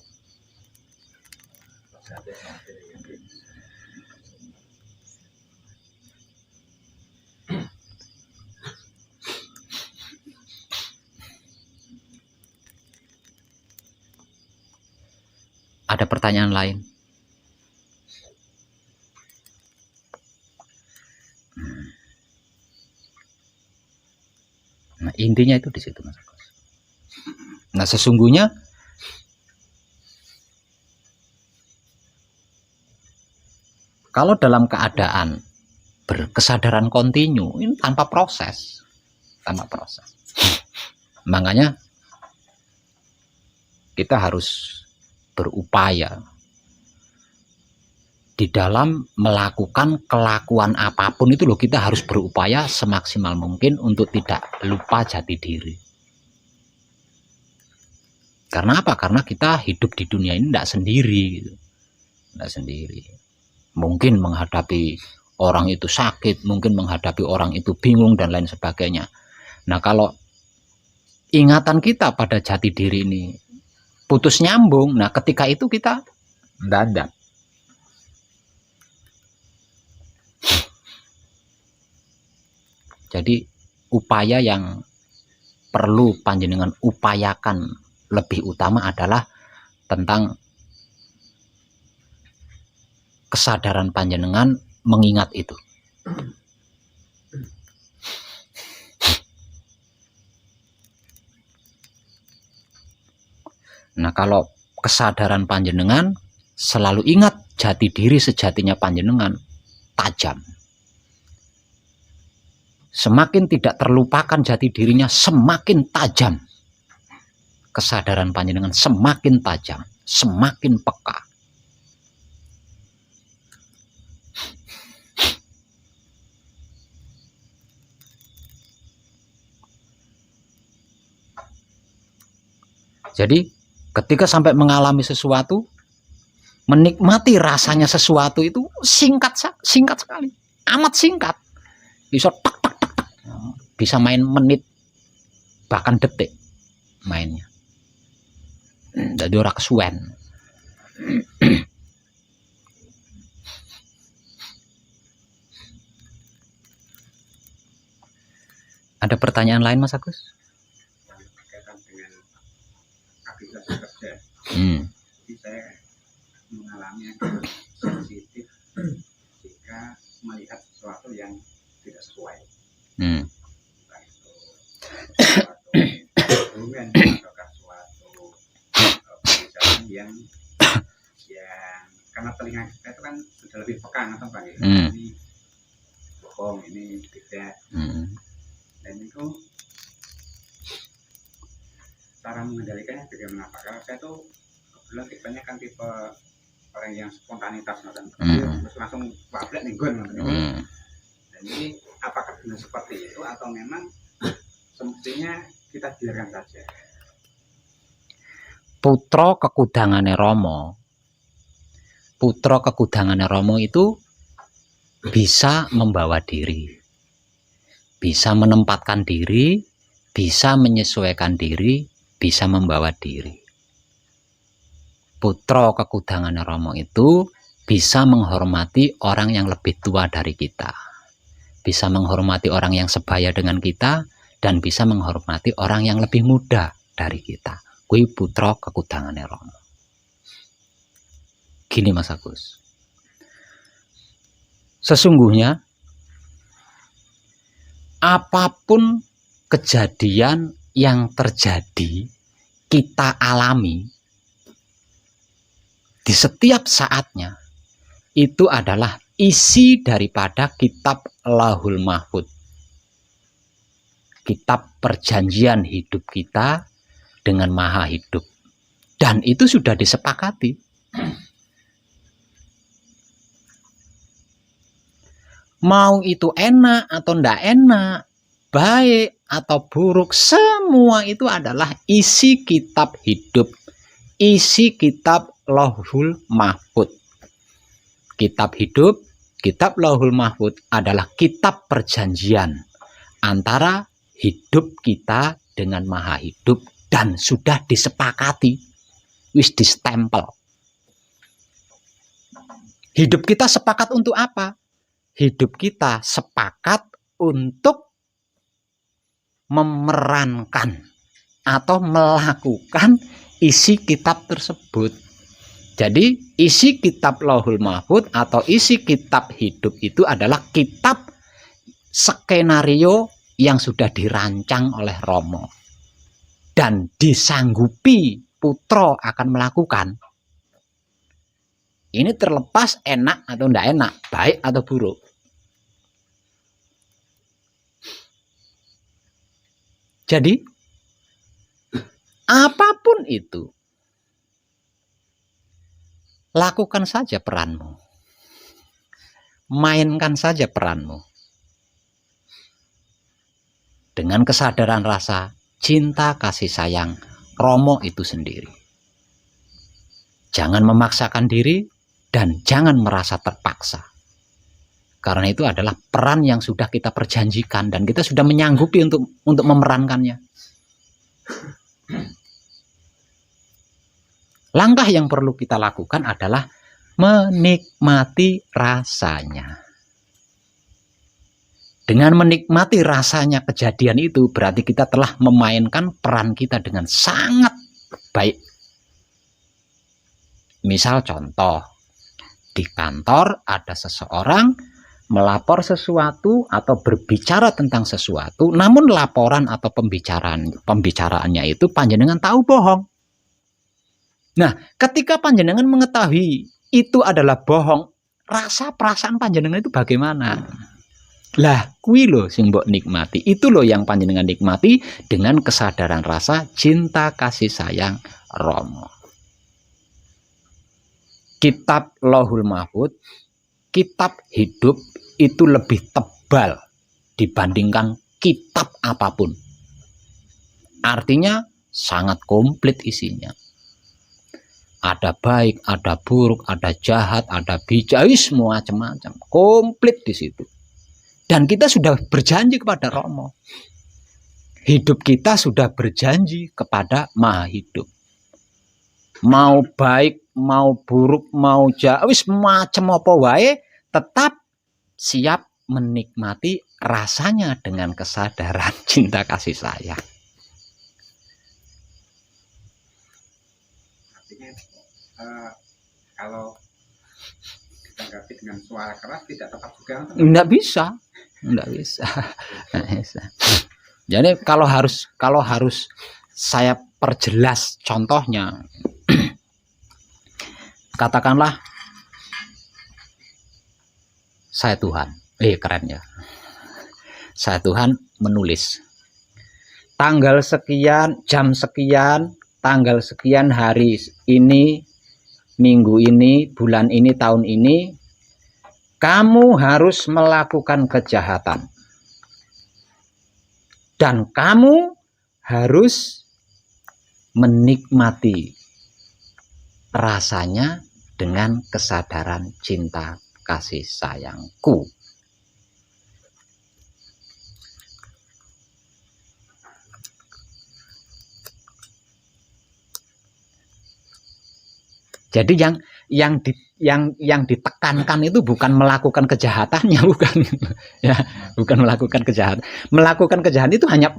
Ada pertanyaan lain? Nah, intinya itu di situ, Mas. Nah, sesungguhnya kalau dalam keadaan berkesadaran kontinu ini tanpa proses. Makanya kita harus berupaya di dalam melakukan kelakuan apapun itu loh, kita harus berupaya semaksimal mungkin untuk tidak lupa jati diri. Karena apa? Karena kita hidup di dunia ini tidak sendiri gitu. Tidak sendiri. Mungkin menghadapi orang itu sakit, mungkin menghadapi orang itu bingung dan lain sebagainya. Nah, kalau ingatan kita pada jati diri ini putus nyambung, nah ketika itu kita dadak. Jadi upaya yang perlu panjenengan upayakan lebih utama adalah tentang kesadaran panjenengan mengingat itu. Nah, kalau kesadaran panjenengan selalu ingat jati diri sejatinya panjenengan tajam. Semakin tidak terlupakan jati dirinya, semakin tajam. Kesadaran panjenengan semakin tajam, semakin peka. Jadi ketika sampai mengalami sesuatu, menikmati rasanya sesuatu itu singkat sekali, amat singkat. Bisa tak tak tak tak, bisa main menit bahkan detik mainnya. Jadi ora kesuwen. Ada pertanyaan lain Mas Agus? Yang berkaitan dengan aktivitas kerja. Jadi saya mengalami sensitif jika melihat sesuatu yang tidak sesuai. Entah itu suatu hubungan atau suatu pembicaraan yang karena telinga kita itu kan sudah lebih peka atau bagaimana ini bohong, ini tidak. Dan itu cara mengendalikannya bagaimana Pak? Karena saya tuh kebetulan tipenya kan tipe orang yang spontanitas, terus langsung wabrak nih gue. Dan ini apakah benar seperti itu atau memang semestinya kita biarkan saja? Putra kekudangane Romo itu bisa membawa diri, bisa menempatkan diri, bisa menyesuaikan diri, bisa membawa diri. Putra kekudangane Romo itu bisa menghormati orang yang lebih tua dari kita, bisa menghormati orang yang sebaya dengan kita, dan bisa menghormati orang yang lebih muda dari kita. Kui putra kekudangane Romo. Gini Mas Agus, sesungguhnya apapun kejadian yang terjadi, kita alami di setiap saatnya, itu adalah isi daripada kitab Lauhul Mahfud, kitab perjanjian hidup kita dengan Maha Hidup. Dan itu sudah disepakati. Mau itu enak atau ndak enak, baik atau buruk, semua itu adalah isi kitab hidup, isi kitab Lauhul Mahfud. Kitab hidup, kitab Lauhul Mahfud adalah kitab perjanjian antara hidup kita dengan Maha Hidup, dan sudah disepakati, wis distempel. Hidup kita sepakat untuk apa? Hidup kita sepakat untuk memerankan atau melakukan isi kitab tersebut. Jadi isi kitab Lauhul Mahfud atau isi kitab hidup itu adalah kitab skenario yang sudah dirancang oleh Romo dan disanggupi putra akan melakukan. Ini terlepas enak atau tidak enak, baik atau buruk. Jadi, apapun itu, lakukan saja peranmu. Mainkan saja peranmu. Dengan kesadaran rasa, cinta, kasih sayang, Romo itu sendiri. Jangan memaksakan diri dan jangan merasa terpaksa. Karena itu adalah peran yang sudah kita perjanjikan dan kita sudah menyanggupi untuk memerankannya. Langkah yang perlu kita lakukan adalah menikmati rasanya. Dengan menikmati rasanya kejadian itu berarti kita telah memainkan peran kita dengan sangat baik. Misal contoh, di kantor ada seseorang melapor sesuatu atau berbicara tentang sesuatu, namun laporan atau pembicaraannya itu panjenengan tahu bohong. Nah, ketika panjenengan mengetahui itu adalah bohong, rasa perasaan panjenengan itu bagaimana? Lah, kuwi lho sing mbok nikmati. Itu loh yang panjenengan nikmati dengan kesadaran rasa cinta kasih sayang Romo. Kitab Lauhul Mahfud, kitab hidup itu lebih tebal dibandingkan kitab apapun. Artinya sangat komplit isinya. Ada baik, ada buruk, ada jahat, ada bijak, semua macam-macam, komplit di situ. Dan kita sudah berjanji kepada Romo. Hidup kita sudah berjanji kepada Maha Hidup. Mau baik, mau buruk, mau jahat, macam apa wae, tetap siap menikmati rasanya dengan kesadaran cinta kasih sayang. Kalau ditanggapi dengan suara keras tidak tepat juga. Enggak bisa. Jadi kalau harus saya perjelas contohnya, katakanlah saya Tuhan, keren ya. Saya Tuhan menulis tanggal sekian, jam sekian, tanggal sekian, hari ini, minggu ini, bulan ini, tahun ini, kamu harus melakukan kejahatan. Dan kamu harus menikmati rasanya dengan kesadaran cinta kasih sayangku. Jadi yang ditekankan itu bukan melakukan kejahatannya, bukan ya, bukan melakukan kejahatan. Melakukan kejahatan itu hanya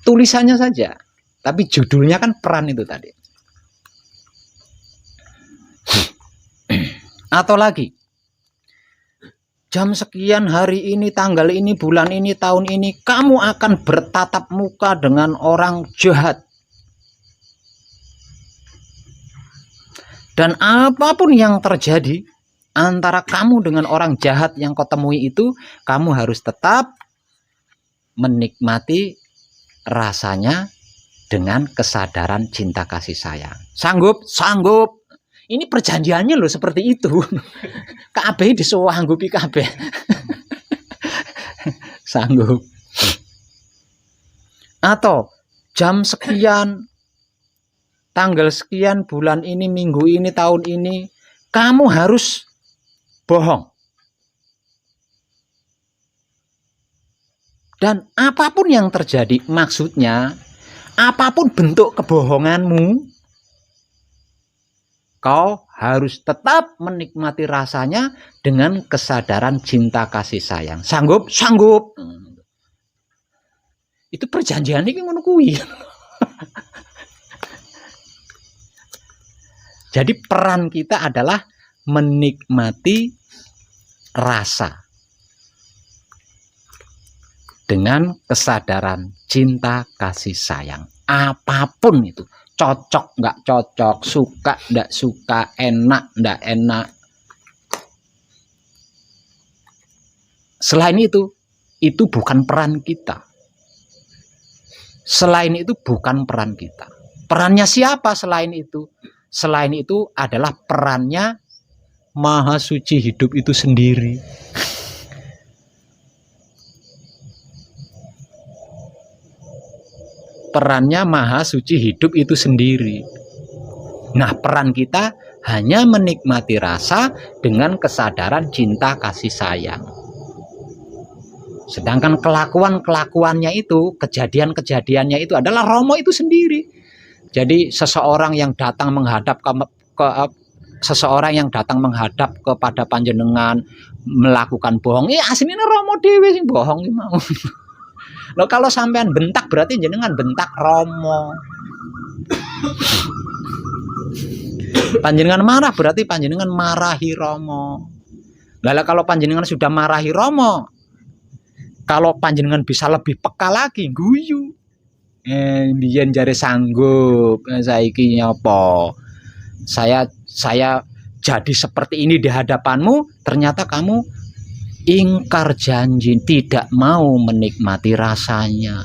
tulisannya saja, tapi judulnya kan peran itu tadi. Atau lagi, jam sekian, hari ini, tanggal ini, bulan ini, tahun ini, kamu akan bertatap muka dengan orang jahat. Dan apapun yang terjadi antara kamu dengan orang jahat yang kau temui itu, kamu harus tetap menikmati rasanya dengan kesadaran cinta kasih sayang. Sanggup? Sanggup. Ini perjanjiannya loh seperti itu. Kabeh disanggupi kabeh. Sanggup. Atau jam sekian, tanggal sekian, bulan ini, minggu ini, tahun ini, kamu harus bohong. Dan apapun yang terjadi, maksudnya, apapun bentuk kebohonganmu, kau harus tetap menikmati rasanya dengan kesadaran cinta kasih sayang. Sanggup? Sanggup. Itu perjanjian ini ngono kuwi. Jadi peran kita adalah menikmati rasa dengan kesadaran cinta kasih sayang. Apapun itu, cocok nggak cocok, suka nggak suka, enak nggak enak. Selain itu bukan peran kita. Selain itu bukan peran kita. Perannya siapa selain itu? Selain itu adalah perannya Maha Suci Hidup itu sendiri. Perannya Maha Suci Hidup itu sendiri. Nah, peran kita hanya menikmati rasa dengan kesadaran cinta kasih sayang. Sedangkan kelakuan-kelakuannya itu, kejadian-kejadiannya itu adalah Romo itu sendiri. Jadi seseorang yang datang menghadap kepada panjenengan melakukan bohong, aslinya Romo dhewe sing bohong iki mau. Loh, kalau sampean bentak berarti jenengan bentak Romo. Panjenengan marah berarti panjenengan marahi Romo. Lah kalau panjenengan sudah marahi Romo, kalau panjenengan bisa lebih peka lagi, guyu. Biyen jare sanggup, saiki nyopo. Saya jadi seperti ini di hadapanmu, ternyata kamu ingkar janji, tidak mau menikmati rasanya.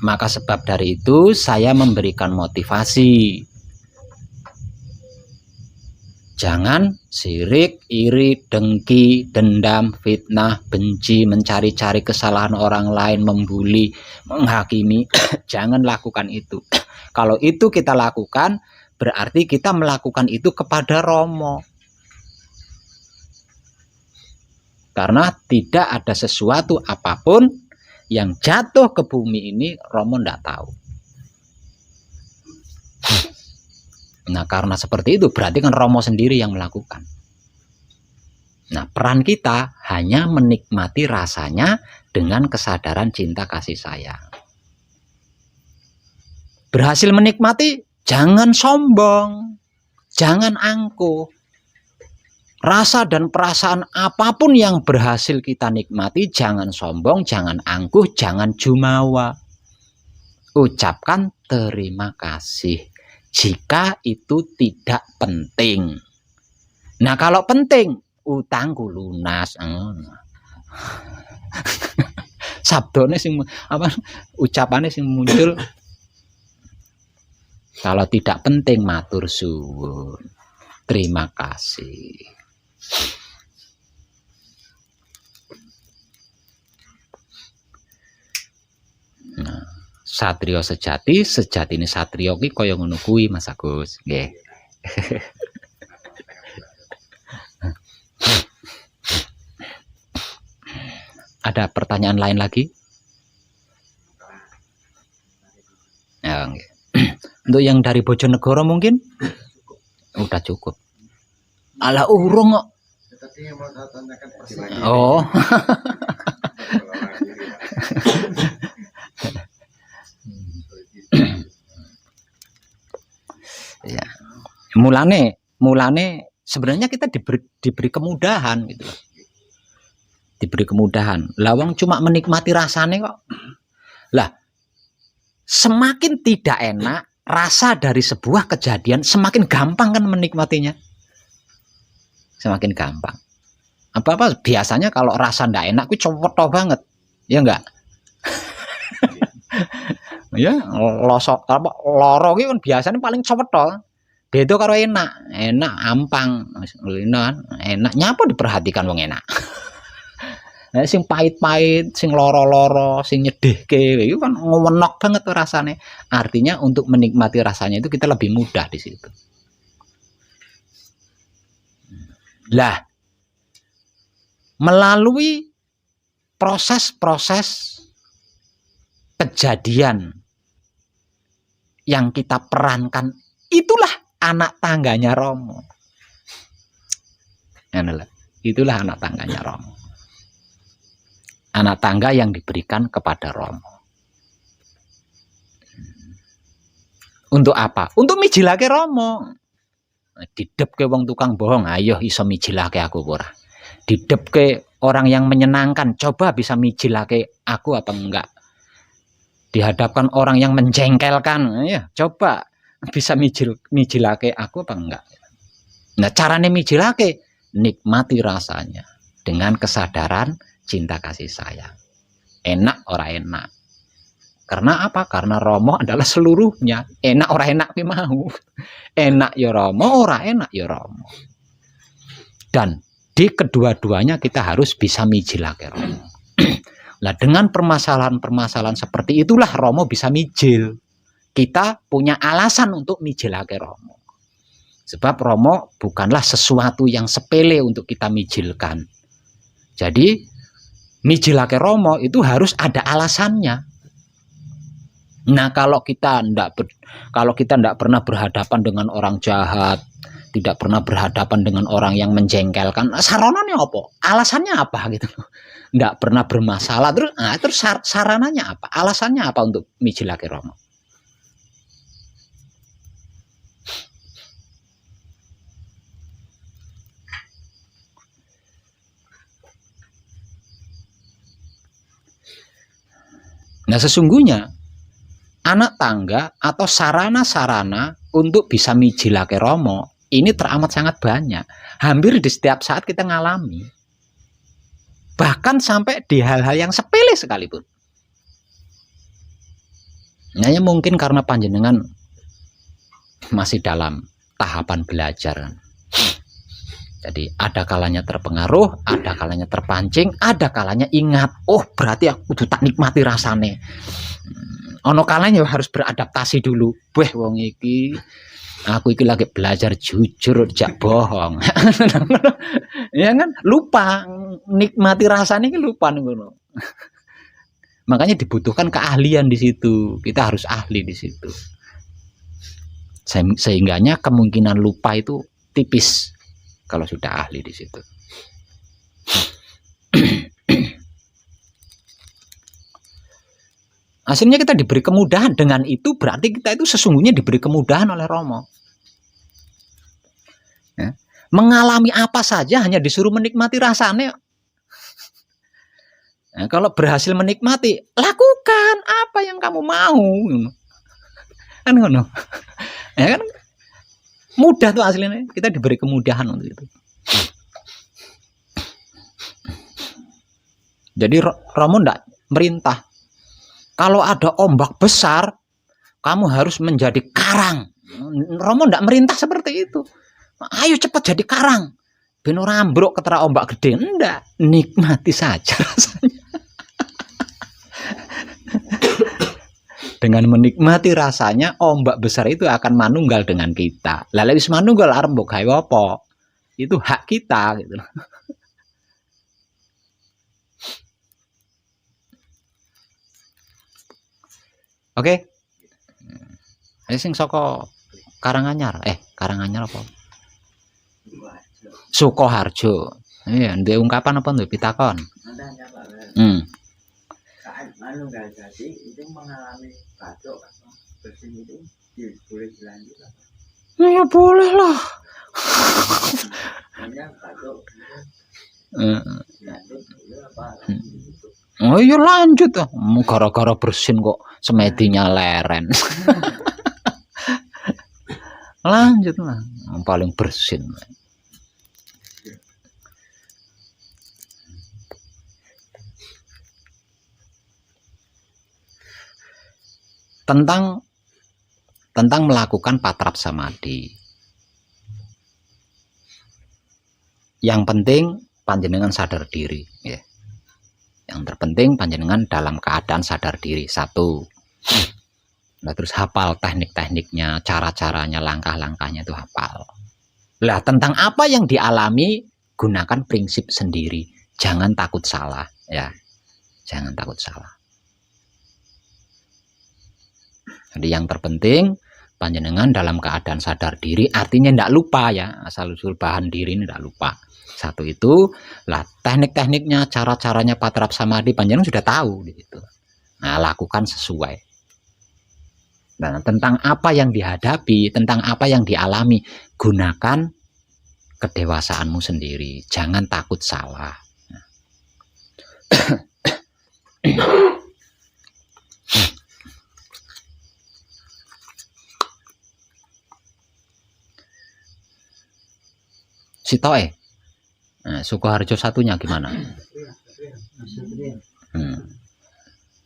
Maka sebab dari itu saya memberikan motivasi Jangan sirik, iri, dengki, dendam, fitnah, benci, mencari-cari kesalahan orang lain, membuli, menghakimi. Jangan lakukan itu. Kalau itu kita lakukan, berarti kita melakukan itu kepada Romo. Karena tidak ada sesuatu apapun yang jatuh ke bumi ini Romo tidak tahu. Nah, karena seperti itu berarti kan Romo sendiri yang melakukan. Nah, peran kita hanya menikmati rasanya dengan kesadaran cinta kasih sayang. Berhasil menikmati, jangan sombong, jangan angkuh. Rasa dan perasaan apapun yang berhasil kita nikmati, jangan sombong, jangan angkuh, jangan jumawa. Ucapkan terima kasih jika itu tidak penting. Nah, kalau penting, utangku lunas. Sabdone sing apa ucapane sing muncul. Kalau tidak penting, matur suwun. Terima kasih. Nah, satrio sejati ini satrio ki kaya ngono kuwi Mas Agus, nggih. Ada pertanyaan lain lagi? Ya, nggih. Untuk yang dari Bojonegoro mungkin udah cukup. Ala urung kok. Tadi yang mau saya tanyakan persis. Oh. Ya. Mulane sebenarnya kita diberi kemudahan gitu. Diberi kemudahan. Lawang cuma menikmati rasanya kok. Lah, semakin tidak enak rasa dari sebuah kejadian, semakin gampang kan menikmatinya. Semakin gampang. Apa-apa biasanya kalau rasa ndak enak kuwi cowetho banget. Ya enggak? Ya, losok apa loro ki kan biasanya paling cowetho. Beda karo enak. Enak ampang. Enak nyapa diperhatikan wong enak. Nah, sing pahit-pahit, sing loro-loro, sing nyedihke itu kan ngewenok banget tuh rasanya. Artinya untuk menikmati rasanya itu kita lebih mudah di situ. Lah, melalui proses-proses kejadian yang kita perankan, itulah anak tangganya Romo. Itulah anak tangganya Romo. Anak tangga yang diberikan kepada Romo. Untuk apa? Untuk mijilake Romo. Didepke wong tukang bohong, ayo iso mijilake aku ora. Didepke orang yang menyenangkan, coba bisa mijilake aku apa enggak. Dihadapkan orang yang menjengkelkan, ya coba bisa mijilake aku apa enggak. Nah, carane mijilake, nikmati rasanya dengan kesadaran cinta kasih sayang. Enak ora enak. Karena apa? Karena Romo adalah seluruhnya. Enak ora enak ki mau. Enak ya Romo, ora enak ya Romo. Dan di kedua-duanya kita harus bisa mijilake Romo. Lah dengan permasalahan-permasalahan seperti itulah Romo bisa mijil. Kita punya alasan untuk mijilake Romo. Sebab Romo bukanlah sesuatu yang sepele untuk kita mijilkan. Jadi mijilake Romo itu harus ada alasannya. Nah, kalau kita ndak pernah berhadapan dengan orang jahat, tidak pernah berhadapan dengan orang yang menjengkelkan, sarananya apa? Alasannya apa gitu loh. Ndak pernah bermasalah terus sarananya apa? Alasannya apa untuk mijilake Romo? Nah, sesungguhnya anak tangga atau sarana-sarana untuk bisa mijilake Romo ini teramat sangat banyak. Hampir di setiap saat kita ngalami. Bahkan sampai di hal-hal yang sepele sekalipun. Hanya mungkin karena panjenengan masih dalam tahapan belajar. Jadi ada kalanya terpengaruh, ada kalanya terpancing, ada kalanya ingat, oh berarti aku kudu tak nikmati rasane. Ono kalanya harus beradaptasi dulu. Weh wong iki aku iki lagi belajar jujur, jak bohong. Ya kan lupa nikmati rasanya iki lupa ngono. Makanya dibutuhkan keahlian di situ. Kita harus ahli di situ. Sehingganya kemungkinan lupa itu tipis kalau sudah ahli di situ. Hasilnya kita diberi kemudahan. Dengan itu berarti kita itu sesungguhnya diberi kemudahan oleh Romo. Ya. Mengalami apa saja hanya disuruh menikmati rasanya. Nah, kalau berhasil menikmati, lakukan apa yang kamu mau. Kan ngono. Ya kan mudah tuh aslinya, kita diberi kemudahan untuk itu. Jadi Romo ndak merintah. Kalau ada ombak besar, kamu harus menjadi karang. Romo ndak merintah seperti itu. Ayo cepat jadi karang. Ben ora ambruk ketera ombak gede. Ndak, nikmati saja rasanya. Dengan menikmati rasanya, ombak besar itu akan manunggal dengan kita. Lalu wis manunggal arep mbok gawe apa? Itu hak kita gitu. Oke. Ini sing saka Karanganyar. Karanganyar apa? Sukoharjo. Iya, ndek ungkapan apa ndek pitakon? Saat manunggal jadi itu mengalami batuk atau bersin itu boleh dilanjut apa? Ya boleh lah. Hanya batuk dilanjut itu apa? Oh iya lanjut lah. Gara-gara bersin kok semedinya leren. Lanjut lah. Paling bersin. Tentang melakukan patrap samadhi. Yang penting panjenengan sadar diri, ya. Yang terpenting panjenengan dalam keadaan sadar diri. Satu. Nah, terus hafal teknik-tekniknya, cara-caranya, langkah-langkahnya itu hafal. Lah tentang apa yang dialami, gunakan prinsip sendiri. Jangan takut salah, ya. Jangan takut salah. Jadi yang terpenting panjenengan dalam keadaan sadar diri, artinya tidak lupa ya, asal usul bahan diri ini tidak lupa. Satu itu lah teknik-tekniknya, cara-caranya patrap samadhi panjenengan sudah tahu gitu. Nah, lakukan sesuai. Nah, tentang apa yang dihadapi, tentang apa yang dialami, gunakan kedewasaanmu sendiri. Jangan takut salah. Sitoe. Nah, Sukoharjo satunya gimana?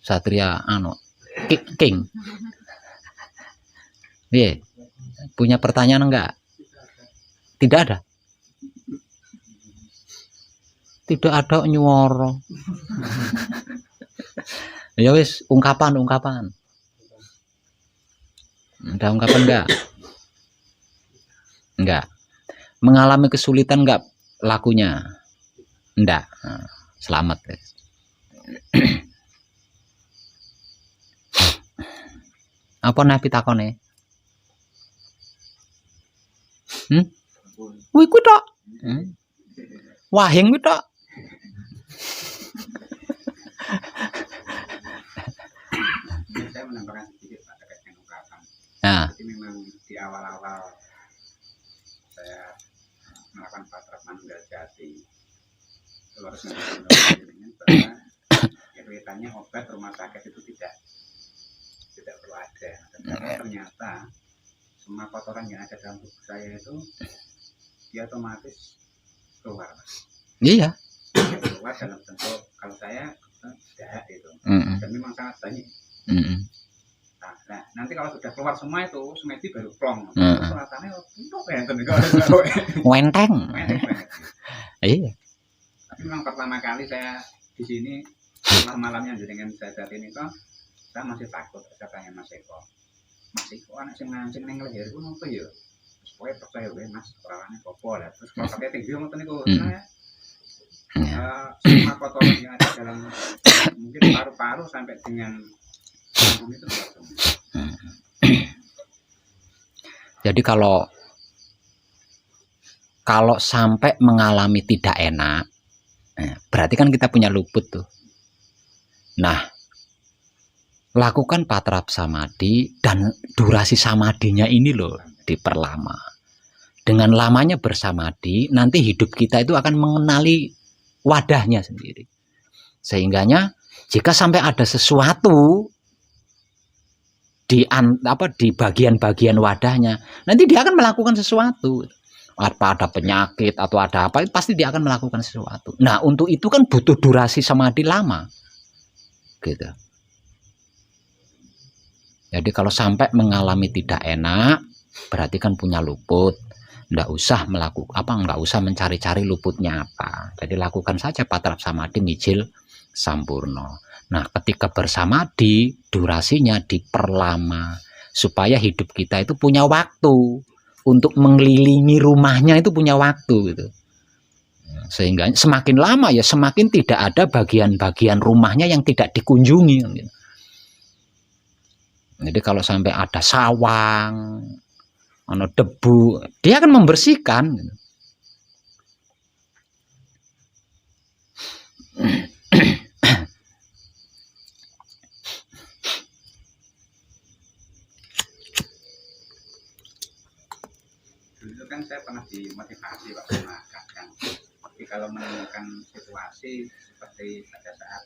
Satria King. Iya. Punya pertanyaan enggak? Tidak ada. Tidak ada nyuara. Ya wis, ungkapan. Ada ungkapan enggak? Enggak. Mengalami kesulitan enggak lakunya? Enggak. Nah, selamat guys. Apa nek pitakone? Wih ku tok. Wahing ku tok. Saya menambahkan sedikit Pak terkait dengan ungkapan. Nah. Jadi memang di awal-awal saya melakukan patrap manunggal jati, itu harus dengan bahwa kelihatannya obat rumah sakit itu tidak perlu ada. Dan ternyata semua kotoran yang ada dalam tubuh saya itu dia otomatis keluar. Iya. Keluar dalam bentuk kalau saya dahak itu. Dan memang sangat banyak. Nah, nanti kalau sudah keluar semua itu semedi baru plong. Heeh. Selatannya untuk enten kalau Wenteng. pendek banget. Iya. Tapi memang pertama kali saya di sini setelah malamnya dengan saya ini kok saya masih takut. Saya tanya Mas Eko, Mas Eko anak sing nancing neng leher ku nopo ya? Terus pokoknya percaya gue Mas perawannya popo lah. Terus kalau katanya tinggi ngoten niku semua kotoran yang ada dalam mungkin paru-paru sampai dengan lambung itu Jadi kalau sampai mengalami tidak enak, berarti kan kita punya luput tuh. Nah, lakukan patrap samadhi dan durasi samadinya ini loh diperlama. Dengan lamanya bersamadhi, nanti hidup kita itu akan mengenali wadahnya sendiri. Sehingganya jika sampai ada sesuatu di bagian-bagian wadahnya, nanti dia akan melakukan sesuatu. Apa ada penyakit atau ada apa, pasti dia akan melakukan sesuatu. Nah, untuk itu kan butuh durasi samadhi lama. Gitu. Jadi kalau sampai mengalami tidak enak, berarti kan punya luput. Nggak usah nggak usah mencari-cari luputnya apa. Jadi lakukan saja patrap samadhi mijil sampurno. Nah, ketika bersamadhi, durasinya diperlama supaya hidup kita itu punya waktu untuk mengelilingi rumahnya, itu punya waktu gitu. Sehingga semakin lama ya semakin tidak ada bagian-bagian rumahnya yang tidak dikunjungi gitu. Jadi kalau sampai ada sawang, ada debu, dia akan membersihkan gitu. Dulu kan saya pernah dimotivasi Pak sama Kakang. Tapi kalau menemukan situasi seperti pada saat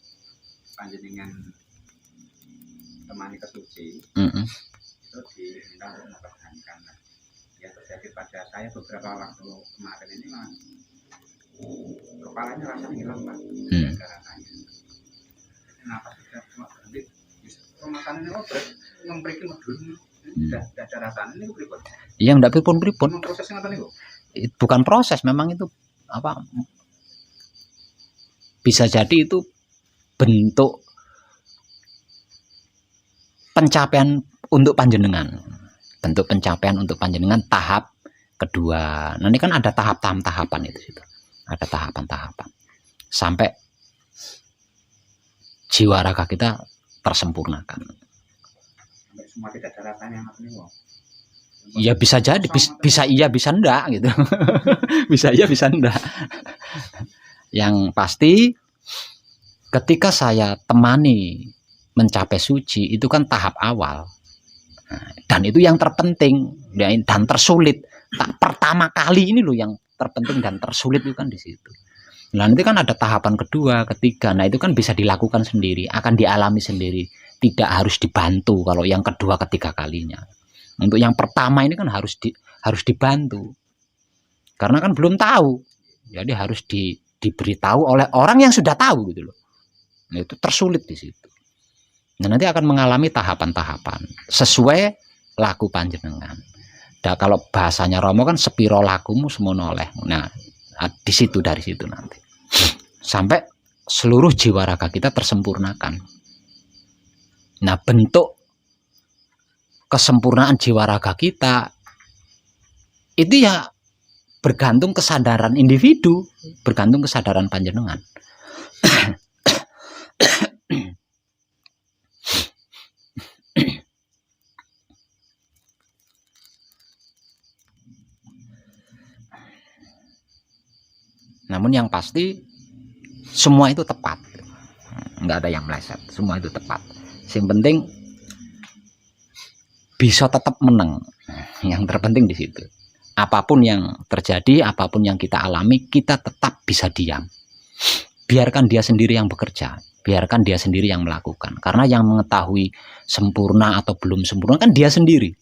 panjenengan temani ke suci, itu diminta untuk mempertahankan. Ya terjadi pada saya beberapa waktu kemarin ini Mas, kepalanya rasanya hilang Pak, ada rasanya. Kenapa sudah cuma berhenti? Pemakan ini memberikan medun, tidak ada rasanya ini berikut. Iya, enggak pripun-pripun. Prosesnya apa nih Bu? Bukan proses, memang itu apa? Bisa jadi itu bentuk pencapaian untuk panjenengan. Bentuk pencapaian untuk panjenengan tahap kedua. Nah, ini kan ada tahapan itu situ. Ada tahapan-tahapan. Sampai jiwa raga kita tersempurnakan. Sampai semua tidak ada rasanya apa nih Bu? Ya bisa jadi, bisa iya, bisa enggak gitu. Bisa iya, bisa enggak. Yang pasti ketika saya temani mencapai suci, itu kan tahap awal. Dan itu yang terpenting dan tersulit. Pertama kali ini loh yang terpenting dan tersulit itu kan di situ. Nah, nanti kan ada tahapan kedua, ketiga. Nah, itu kan bisa dilakukan sendiri, akan dialami sendiri. Tidak harus dibantu kalau yang kedua, ketiga kalinya. Untuk yang pertama ini kan harus dibantu. Karena kan belum tahu. Jadi harus diberitahu oleh orang yang sudah tahu gitu loh. Nah, itu tersulit di situ. Nah, nanti akan mengalami tahapan-tahapan sesuai laku panjenengan. Dan kalau bahasanya Romo kan sepiro lakumu semono oleh. Nah, di situ, dari situ nanti sampai seluruh jiwa raga kita tersempurnakan. Nah, bentuk kesempurnaan jiwa raga kita itu ya bergantung kesadaran individu, bergantung kesadaran panjenengan. Namun yang pasti semua itu tepat, nggak ada yang meleset, semua itu tepat. Yang penting bisa tetap menang, yang terpenting di situ. Apapun yang terjadi, apapun yang kita alami, kita tetap bisa diam. Biarkan dia sendiri yang bekerja, biarkan dia sendiri yang melakukan. Karena yang mengetahui sempurna atau belum sempurna kan dia sendiri.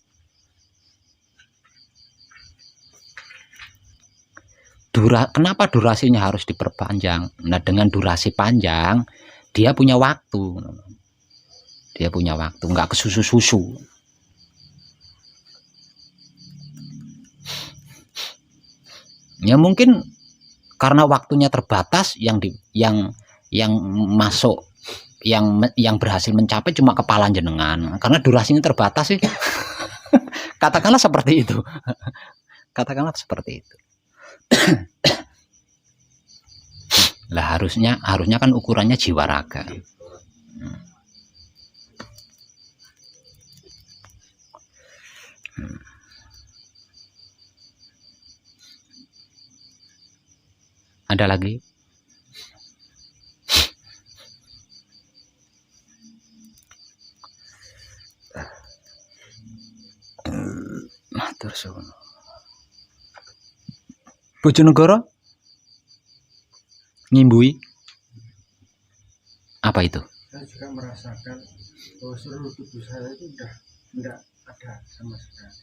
Kenapa durasinya harus diperpanjang? Nah, dengan durasi panjang, dia punya waktu. Dia punya waktu, nggak kesusu-susu. Ya mungkin karena waktunya terbatas, yang masuk, yang berhasil mencapai cuma kepala jenengan. Karena durasinya terbatas sih. Katakanlah seperti itu. Katakanlah seperti itu. Lah harusnya kan ukurannya jiwa raga. Ada lagi? Matur suwun. Bojonegoro ngimbui apa itu? Saya juga merasakan bahwa seluruh tubuh saya itu udah enggak ada sama sekali.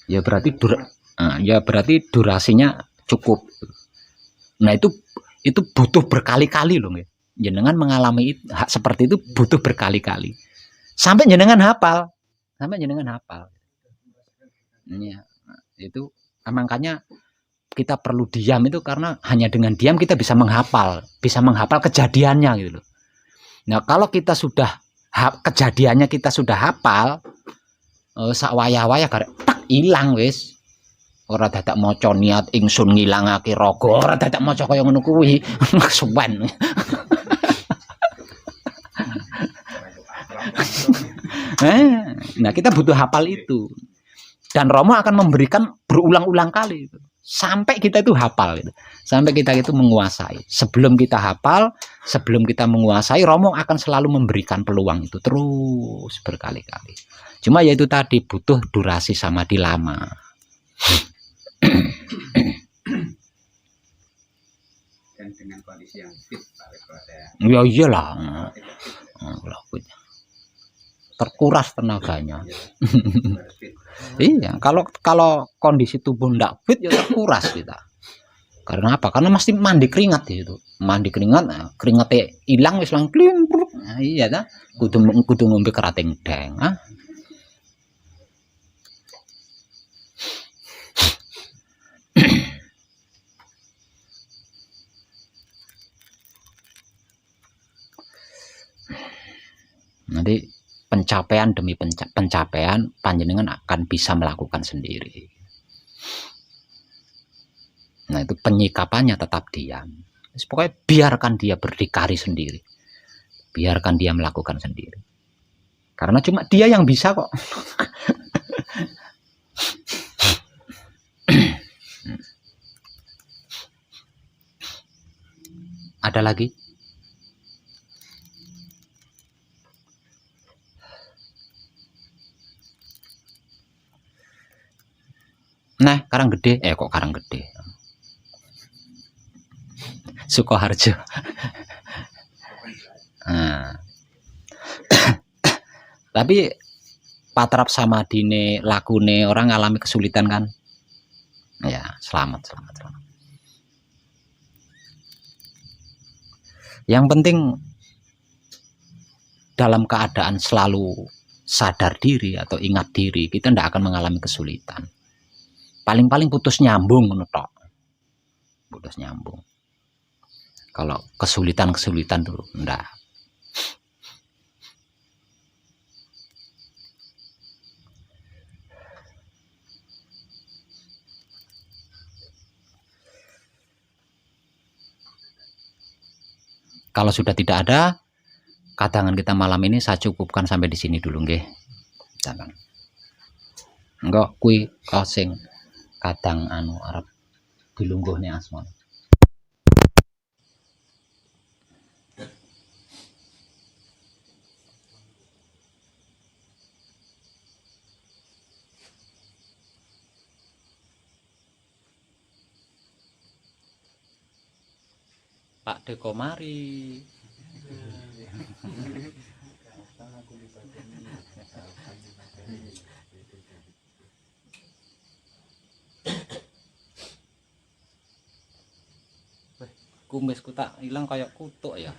Ya berarti durasinya cukup. Nah itu butuh berkali-kali loh, nggih. Jenengan mengalami seperti itu butuh berkali-kali. Sampai jenengan hafal. Ya, itu makanya kita perlu diam itu, karena hanya dengan diam kita bisa menghafal kejadiannya gitu loh. Nah, kalau kita sudah kejadiannya kita sudah hafal, sak wayah-wayah tak ilang wis. Ora dadak maca niat ingsun ngilangake raga, ora dadak maca kaya ngono kuwi. Suwen. Nah, kita butuh hafal itu. Dan Romo akan memberikan berulang-ulang kali itu. Sampai kita itu hafal gitu. Sampai kita itu menguasai. Sebelum kita hafal, sebelum kita menguasai, Romo akan selalu memberikan peluang itu terus berkali-kali. Cuma yaitu tadi butuh durasi samadhi lama. Dan dengan kondisi yang fit, Pak, kalau saya. Ya iyalah. Terkuras tenaganya. Iya, kalau kondisi tubuh ndak fit ya terkuras kita. Karena apa? Karena mesti mandi keringat gitu. Mandi keringat, keringatnya hilang wis lang klimpruk. Nah, iya ta. Kudu ngombe kerating deng, ah. Nanti pencapaian demi pencapaian panjenengan akan bisa melakukan sendiri. Nah, itu penyikapannya tetap diam. Pokoknya biarkan dia berdikari sendiri. Biarkan dia melakukan sendiri. Karena cuma dia yang bisa kok. Ada lagi? Nah, Karanggede. Kok Karanggede? Sukoharjo. Nah. Tapi patrap samadhine lakune orang ngalami kesulitan kan? Ya, selamat. Yang penting dalam keadaan selalu sadar diri atau ingat diri, kita tidak akan mengalami kesulitan. Paling-paling putus nyambung tok. Putus nyambung. Kalau kesulitan tuh enggak. Kalau sudah tidak ada, kadangan kita malam ini saya cukupkan sampai di sini dulu nggih. Jangan. Enggak kui kasing kadang arep dilungguhne asma. Pak Deko mari. Kumisku tak hilang kayak kutuk ya.